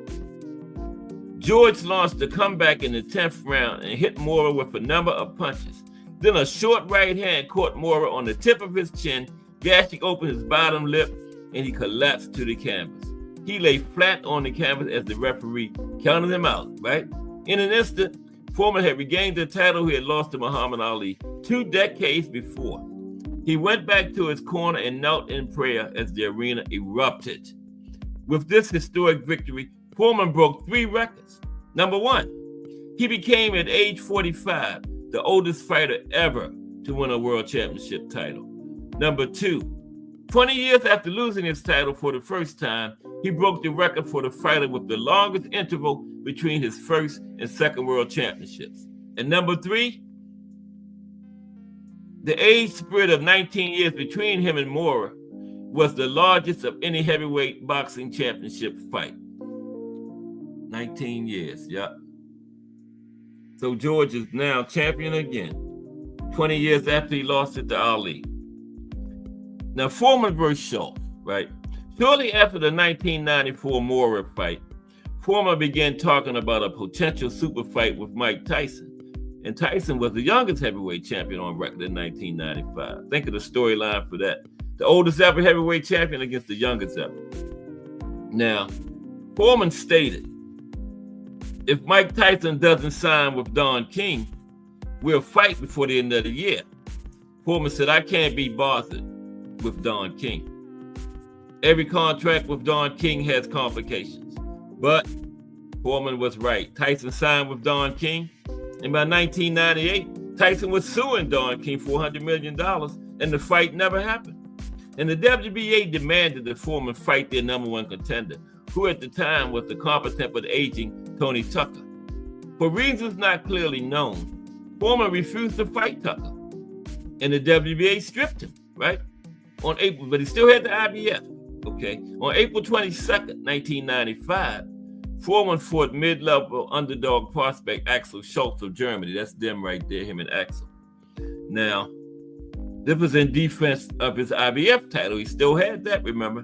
George launched a comeback in the 10th round and hit Moorer with a number of punches. Then a short right hand caught Moorer on the tip of his chin, gashing open his bottom lip, and he collapsed to the canvas. He lay flat on the canvas as the referee counted him out, right? In an instant, Foreman had regained the title he had lost to Muhammad Ali 2 decades before. He went back to his corner and knelt in prayer as the arena erupted. With this historic victory, Foreman broke 3 records. Number 1, he became at age 45 the oldest fighter ever to win a world championship title. Number 2, 20 years after losing his title for the first time, he broke the record for the fighter with the longest interval between his first and second world championships. And number 3, the age spread of 19 years between him and Moorer was the largest of any heavyweight boxing championship fight. 19 years, yep. So George is now champion again, 20 years after he lost it to Ali. Now, Foreman versus Schultz, right? Shortly after the 1994 Moorer fight, Foreman began talking about a potential super fight with Mike Tyson. And Tyson was the youngest heavyweight champion on record in 1995. Think of the storyline for that. The oldest ever heavyweight champion against the youngest ever. Now, Foreman stated, if Mike Tyson doesn't sign with Don King, we'll fight before the end of the year. Foreman said, I can't be bothered with Don King. Every contract with Don King has complications. But Foreman was right. Tyson signed with Don King. And by 1998, Tyson was suing Don King for $100 million, and the fight never happened. And the WBA demanded that Foreman fight their number 1 contender, who at the time was the competent but aging Tony Tucker. For reasons not clearly known, Foreman refused to fight Tucker, and the WBA stripped him, right? But he still had the IBF, okay? On April 22nd, 1995, Foreman fought mid-level underdog prospect Axel Schultz of Germany. That's them right there, him and Axel. Now, this was in defense of his IBF title. He still had that, remember?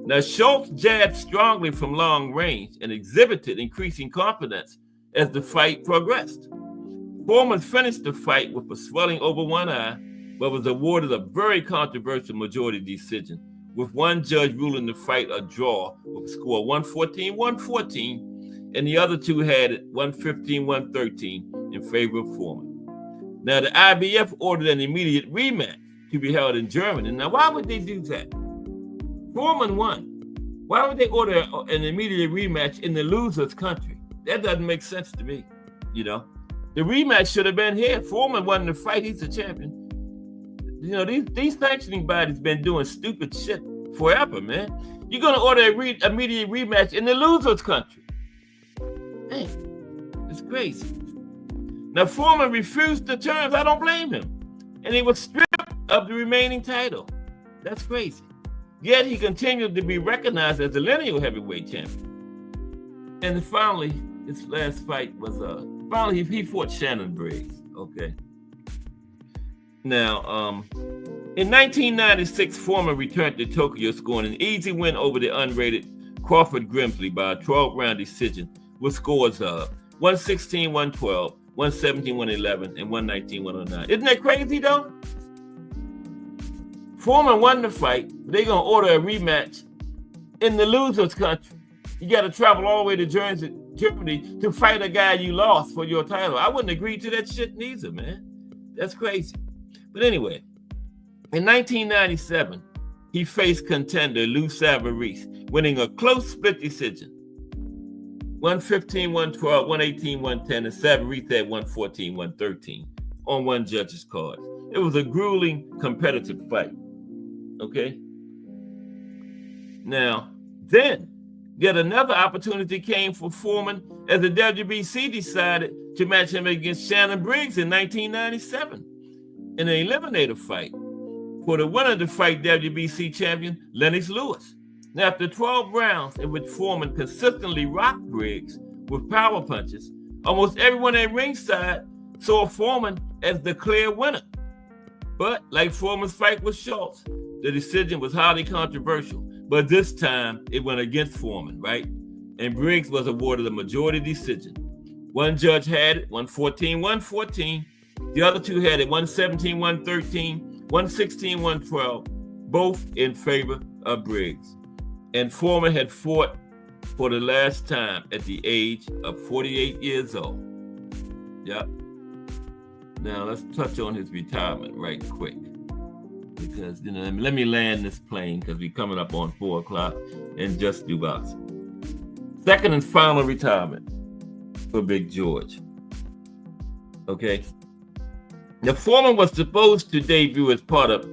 Now, Schultz jabbed strongly from long range and exhibited increasing confidence as the fight progressed. Foreman finished the fight with a swelling over one eye, but was awarded a very controversial majority decision, with one judge ruling the fight a draw with a score 114-114, and the other 2 had it 115-113 in favor of Foreman. Now, the IBF ordered an immediate rematch to be held in Germany. Now, why would they do that? Foreman won. Why would they order an immediate rematch in the loser's country? That doesn't make sense to me, you know. The rematch should have been here. Foreman won the fight. He's the champion. You know, these sanctioning bodies been doing stupid shit forever, man. You're going to order an immediate rematch in the loser's country. Man, it's crazy. Now, Foreman refused the terms. I don't blame him. And he was stripped of the remaining title. That's crazy. Yet he continued to be recognized as the lineal heavyweight champion. And finally, his last fight was, he fought Shannon Briggs, okay? Now, in 1996, Foreman returned to Tokyo, scoring an easy win over the unrated Crawford Grimsley by a 12-round decision with scores of 116, 112, 117, 111, and 119, 109. Isn't that crazy, though? Foreman won the fight. They're going to order a rematch in the loser's country. You got to travel all the way to Germany to fight a guy you lost for your title. I wouldn't agree to that shit neither, man. That's crazy. But anyway, in 1997, he faced contender Lou Savarese, winning a close split decision. 115, 112, 118, 110, and Savarese had 114, 113 on one judge's card. It was a grueling competitive fight. Okay? Now, then, yet another opportunity came for Foreman as the WBC decided to match him against Shannon Briggs in 1997 in an eliminator fight for the winner to fight WBC champion Lennox Lewis. Now, after 12 rounds in which Foreman consistently rocked Briggs with power punches, almost everyone at ringside saw Foreman as the clear winner. But like Foreman's fight with Schultz, the decision was highly controversial. But this time, it went against Foreman, right? And Briggs was awarded a majority decision. One judge had it, 114, 114. The other two had it, 117, 113, 116, 112, both in favor of Briggs. And Foreman had fought for the last time at the age of 48 years old. Yep. Now, let's touch on his retirement right quick. Because, let me land this plane because we're coming up on 4 o'clock and just do boxing. Second and final retirement for Big George. Okay. Now, Foreman was supposed to debut as part of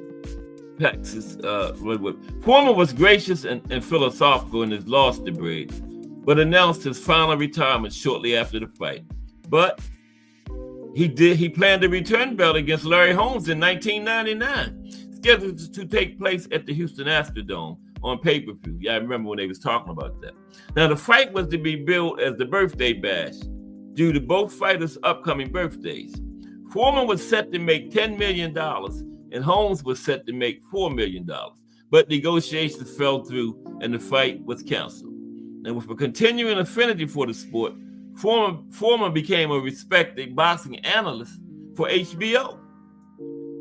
Texas. Foreman was gracious and philosophical in his loss to Briggs, but announced his final retirement shortly after the fight. But he planned to return belt against Larry Holmes in 1999. Scheduled to take place at the Houston Astrodome on pay-per-view. Yeah, I remember when they was talking about that. Now, the fight was to be billed as the birthday bash due to both fighters' upcoming birthdays. Foreman was set to make $10 million and Holmes was set to make $4 million. But negotiations fell through and the fight was canceled. And with a continuing affinity for the sport, Foreman became a respected boxing analyst for HBO.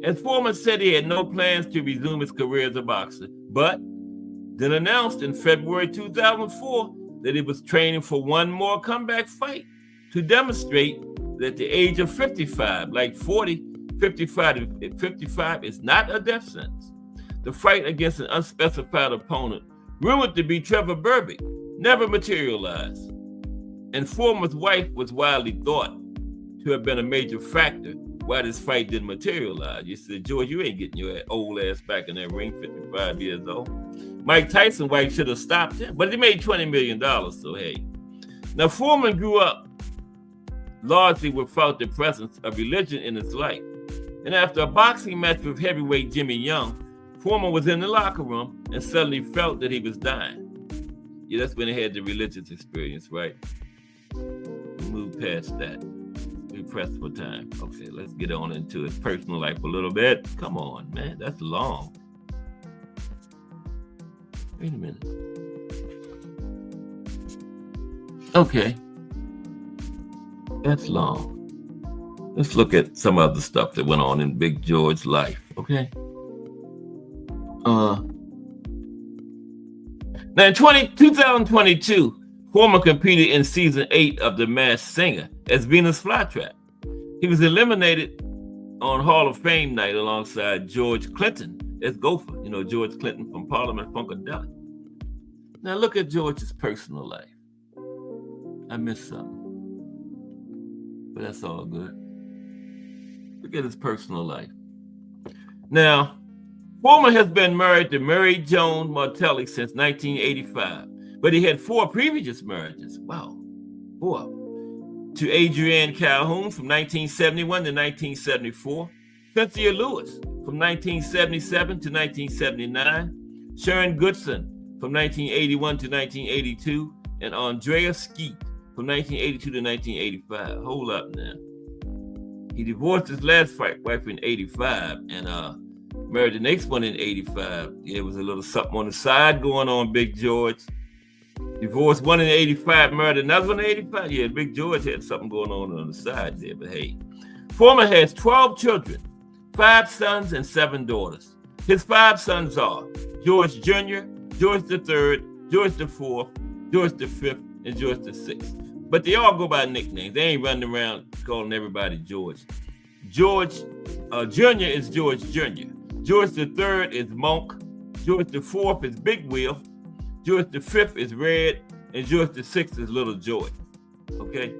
And Foreman said he had no plans to resume his career as a boxer, but then announced in February 2004 that he was training for one more comeback fight to demonstrate that at the age of 55, like 40, 55 is not a death sentence. The fight against an unspecified opponent, rumored to be Trevor Berbick, never materialized. And Foreman's wife was widely thought to have been a major factor why this fight didn't materialize. You said, George, you ain't getting your old ass back in that ring, 55 years old. Mike Tyson's wife should have stopped him, but he made $20 million, so hey. Now, Foreman grew up largely without the presence of religion in his life. And after a boxing match with heavyweight Jimmy Young, Foreman was in the locker room and suddenly felt that he was dying. Yeah, that's when he had the religious experience, right? We'll move past that. We pressed for time. Okay, let's get on into his personal life a little bit. Come on, man, that's long. Wait a minute. Okay, that's long. Let's look at some other stuff that went on in Big George's life, okay? Now in 2022, Foreman competed in season 8 of The Masked Singer as Venus Flytrap. He was eliminated on Hall of Fame night alongside George Clinton as Gopher. You know, George Clinton from Parliament Funkadelic. Now look at George's personal life. I missed something, but that's all good. Look at his personal life. Now, Foreman has been married to Mary Joan Martelli since 1985. But he had 4 previous marriages. Wow. 4. To Adrienne Calhoun from 1971 to 1974. Cynthia Lewis from 1977 to 1979. Sharon Goodson from 1981 to 1982. And Andrea Skeet from 1982 to 1985. Hold up now. He divorced his last wife in 85 and married the next one in 85. There was a little something on the side going on, Big George. Divorced one in 85, married another one in 85. Yeah, Big George had something going on the side there, but hey. Foreman has 12 children, 5 sons and 7 daughters. His 5 sons are George Jr., George III, George IV, George V, and George VI. But they all go by nicknames. They ain't running around calling everybody George. George Jr. is George Jr. George III is Monk. George IV is Big Wheel. George V is Red. And George VI is Little George. Okay?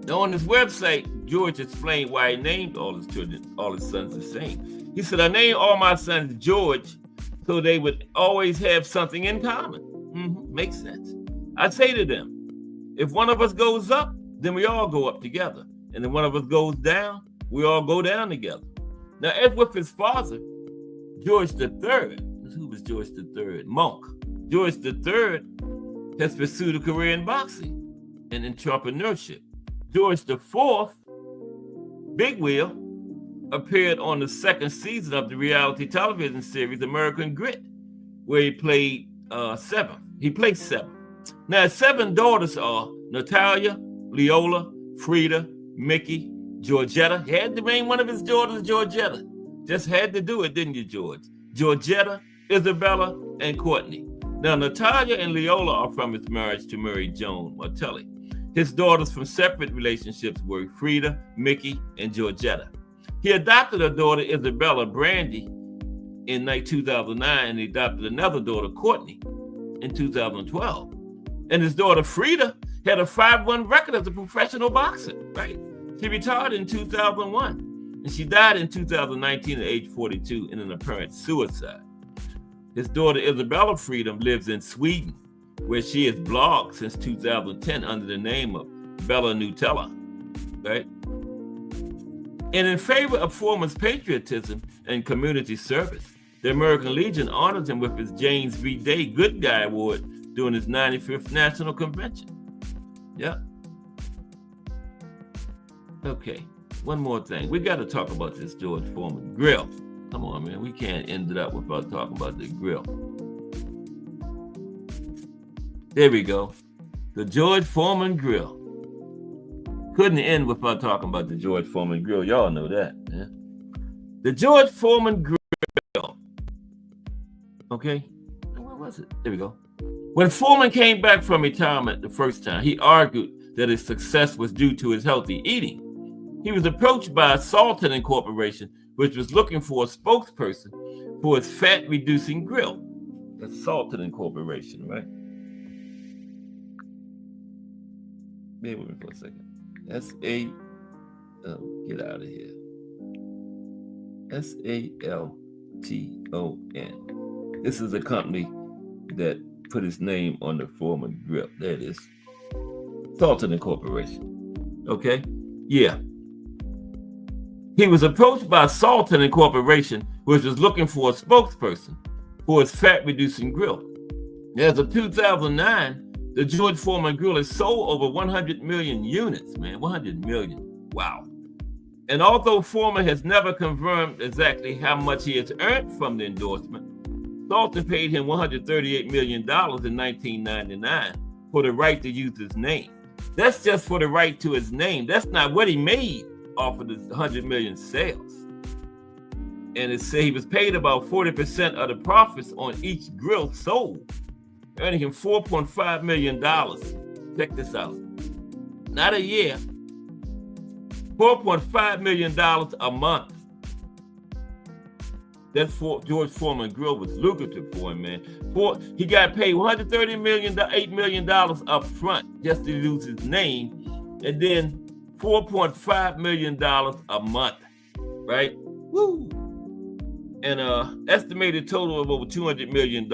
Now on his website, George explained why he named all his children, all his sons the same. He said, I named all my sons George so they would always have something in common. Makes sense. I say to them, if one of us goes up, then we all go up together. And if one of us goes down, we all go down together. Now, as with his father, George III, who was George III? Monk. George III has pursued a career in boxing and entrepreneurship. George IV, Big Wheel, appeared on the 2nd season of the reality television series American Grit, where he played 7. He played 7. Now, his 7 daughters are Natalia, Leola, Frida, Mickey, Georgetta. He had to name one of his daughters Georgetta. Just had to do it, didn't you, George? Georgetta, Isabella, and Courtney. Now, Natalia and Leola are from his marriage to Mary Joan Martelli. His daughters from separate relationships were Frida, Mickey, and Georgetta. He adopted a daughter, Isabella Brandy, in 2009, and he adopted another daughter, Courtney, in 2012. And his daughter, Frida, had a 5-1 record as a professional boxer, right? She retired in 2001, and she died in 2019 at age 42 in an apparent suicide. His daughter, Isabella Freedom, lives in Sweden, where she has blogged since 2010 under the name of Bella Nutella, right? And in favor of Foreman's patriotism and community service, the American Legion honors him with his James V. Day Good Guy Award during his 95th National Convention. Yeah. Okay, one more thing. We got to talk about this George Foreman grill. Come on, man. We can't end it up without talking about the grill. There we go. The George Foreman grill. Couldn't end without talking about the George Foreman grill. Y'all know that, man. The George Foreman grill. Okay. Where was it? There we go. When Foreman came back from retirement the first time, he argued that his success was due to his healthy eating. He was approached by Salton Incorporation, which was looking for a spokesperson for its fat-reducing grill. That's Salton Incorporation, right? Bear with me for a second. Get out of here. Salton. This is a company that put his name on the Foreman grill. There it is. Salton Incorporation. Okay? Yeah. He was approached by Salton Incorporation, which was looking for a spokesperson for its fat-reducing grill. As of 2009, the George Foreman grill has sold over 100 million units, man. 100 million. Wow. And although Foreman has never confirmed exactly how much he has earned from the endorsement, Salton paid him $138 million in 1999 for the right to use his name. That's just for the right to his name. That's not what he made off of the 100 million sales. And it said he was paid about 40% of the profits on each grill sold, earning him $4.5 million. Check this out. Not a year. $4.5 million a month. That George Foreman grill was lucrative for him, man. He got paid $130 million, $8 million up front just to use his name, and then $4.5 million a month, right? Woo! And estimated total of over $200 million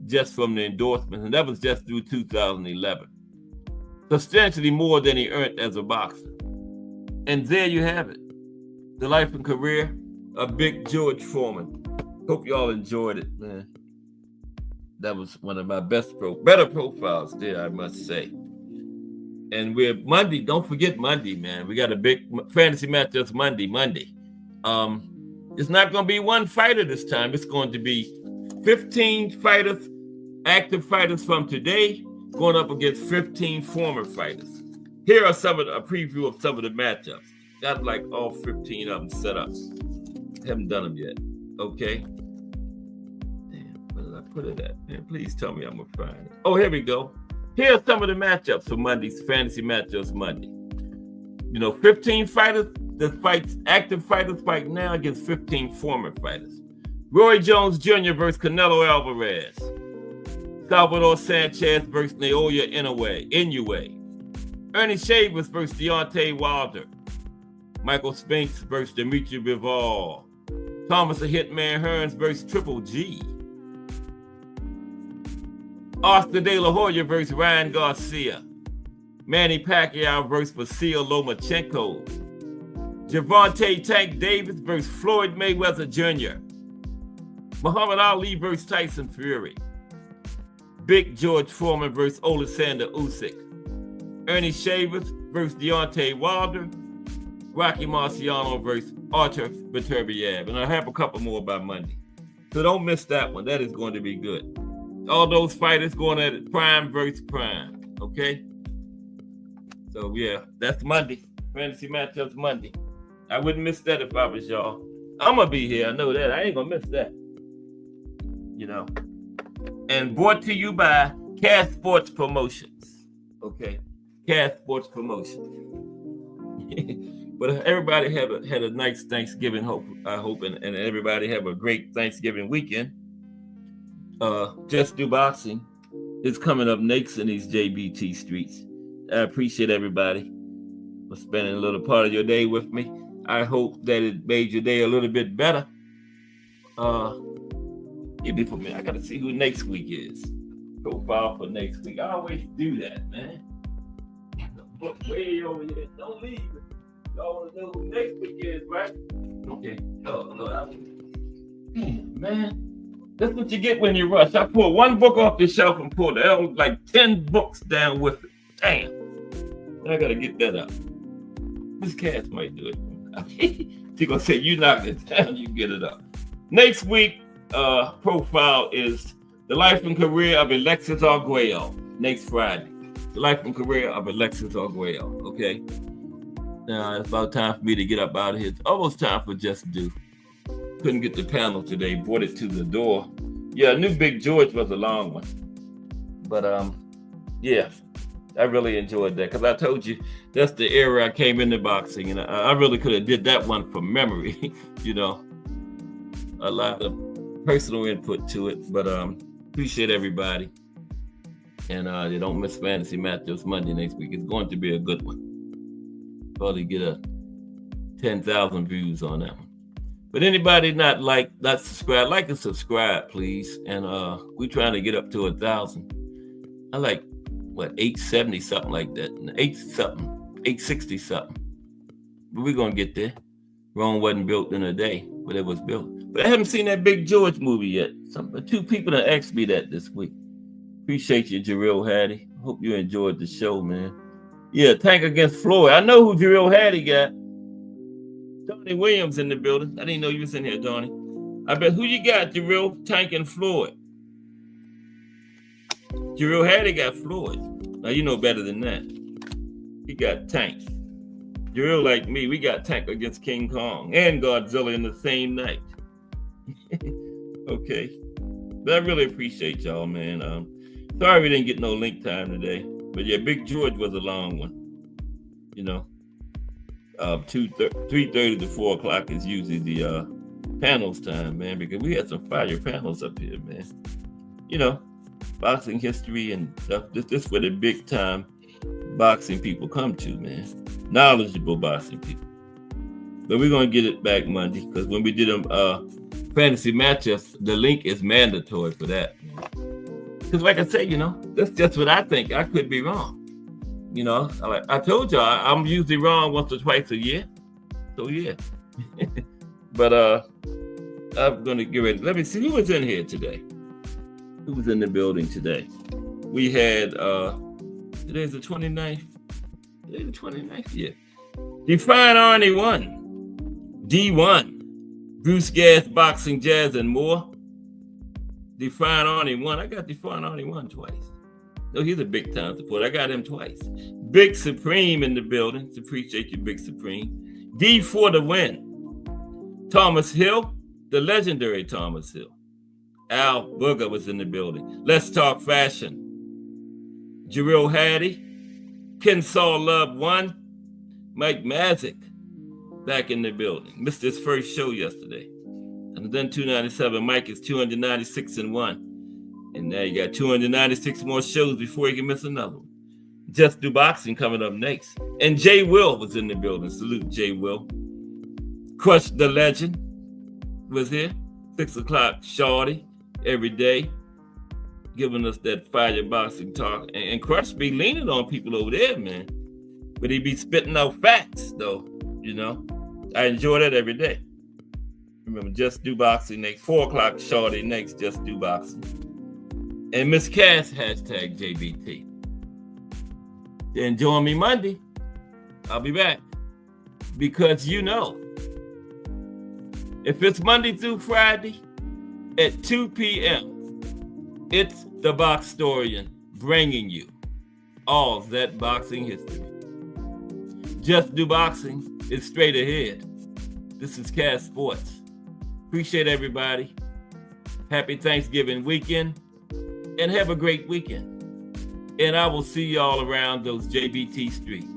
just from the endorsements, and that was just through 2011. Substantially more than he earned as a boxer. And there you have it. The life and career of Big George Foreman. Hope y'all enjoyed it, man. That was one of my better profiles there, I must say. And we're Monday. Don't forget Monday, man. We got a big fantasy matchups Monday. It's not going to be one fighter this time. It's going to be 15 fighters, active fighters from today, going up against 15 former fighters. Here are a preview of some of the matchups. Got like all 15 of them set up. Haven't done them yet. Okay. Damn, where did I put it at? Man, please tell me I'm going to find it. Oh, here we go. Here are some of the matchups for Monday's fantasy matchups Monday. 15 fighters that fights, active fighters fight now against 15 former fighters. Roy Jones Jr. versus Canelo Alvarez. Salvador Sanchez versus Naoya Inoue. Ernie Shavers versus Deontay Wilder. Michael Spinks versus Dimitri Bivol. Thomas the Hitman Hearns versus Triple G. Oscar De La Hoya versus Ryan Garcia. Manny Pacquiao versus Vasil Lomachenko. Gervonta Tank Davis versus Floyd Mayweather Jr. Muhammad Ali versus Tyson Fury. Big George Foreman versus Alexander Usyk. Ernie Shavers versus Deontay Wilder. Rocky Marciano versus Artur Beterbiev. And I have a couple more by Monday. So don't miss that one. That is going to be good. All those fighters going at it, prime versus prime. Okay? So, yeah, that's Monday. Fantasy matchups Monday. I wouldn't miss that if I was y'all. I'm going to be here. I know that. I ain't going to miss that. And brought to you by Cash Sports Promotions. Okay? Cash Sports Promotions. But everybody had a nice Thanksgiving, I hope, and everybody have a great Thanksgiving weekend. Just Do Boxing is coming up next in these JBT streets. I appreciate everybody for spending a little part of your day with me. I hope that it made your day a little bit better. Give me for me. I gotta see who next week is. Profile for next week. I always do that, man. Book way over here. Don't leave it. Y'all want to know who next week is, right? Okay. Oh, man. That's what you get when you rush. I pulled one book off the shelf and pulled like 10 books down with it. Damn. I gotta get that up. This cat might do it. She's gonna say, you knocked it down, you get it up. Next week, profile is the life and career of Alexis Arguello. Next Friday. The life and career of Alexis Arguello. Okay. Now it's about time for me to get up out of here. It's almost time for Just Do. Couldn't get the panel today, brought it to the door. Yeah, I knew Big George was a long one. But yeah, I really enjoyed that because I told you that's the era I came into boxing, and I really could have did that one from memory. A lot of personal input to it, but appreciate everybody. And you don't miss Fantasy Matchups Monday next week. It's going to be a good one. Probably get a 10,000 views on that one. But anybody not subscribe, like and subscribe, please. And we're trying to get up to 1,000. I like 870 something like that, 860 something. But we're gonna get there. Rome wasn't built in a day, but it was built. But I haven't seen that Big George movie yet. Two people have asked me that this week. Appreciate you, Jarrell Hattie. Hope you enjoyed the show, man. Yeah, Tank against Floyd. I know who Jarrell Hattie got. Donnie Williams in the building. I didn't know you was in here, Donnie. I bet who you got, Jarrell, Tank, and Floyd. Jarrell Hattie got Floyd. Now you know better than that. He got Tank. Jarrell, like me, we got Tank against King Kong and Godzilla in the same night. Okay. But I really appreciate y'all, man. Sorry we didn't get no link time today. But yeah, Big George was a long one. 3:30 to 4 o'clock is usually the panels time, man, because we had some fire panels up here, man. Boxing history and stuff. This is where the big time boxing people come to, man. Knowledgeable boxing people. But we're gonna get it back Monday because when we did them fantasy matchups, the link is mandatory for that. Because like I say, that's just what I think. I could be wrong. I told y'all I'm usually wrong once or twice a year. So yeah. But I'm gonna get ready. Let me see who was in here today. Who was in the building today? We had today's the 29th. The 29th, yeah. Define Arnie 1. D1. Bruce Gas, Boxing, Jazz, and more. Define Arnie 1. I got Define Arnie 1 twice. No, he's a big time supporter. I got him twice. Big Supreme in the building. Appreciate you, Big Supreme. D for the win. Thomas Hill, the legendary Thomas Hill. Al Booger was in the building. Let's Talk Fashion. Jarrell Hattie. Kensaw Love 1. Mike Mazik back in the building. Missed his first show yesterday. And then 297. Mike is 296-1. And now you got 296 more shows before you can miss another one. Just Do Boxing coming up next. And Jay Will was in the building. Salute Jay Will. Crush the Legend was here. 6 o'clock, Shorty, every day, giving us that fire boxing talk. And Crush be leaning on people over there, man. But he be spitting out facts, though, you know. I enjoy that every day. Remember, Just Do Boxing next. 4 o'clock, Shorty next, Just Do Boxing. And Miss Cass, hashtag JBT. Then join me Monday. I'll be back. Because you know, if it's Monday through Friday at 2 p.m., it's the Boxtorian bringing you all that boxing history. Just Do Boxing is straight ahead. This is Cass Sports. Appreciate everybody. Happy Thanksgiving weekend. And have a great weekend. And I will see y'all around those JBT streets.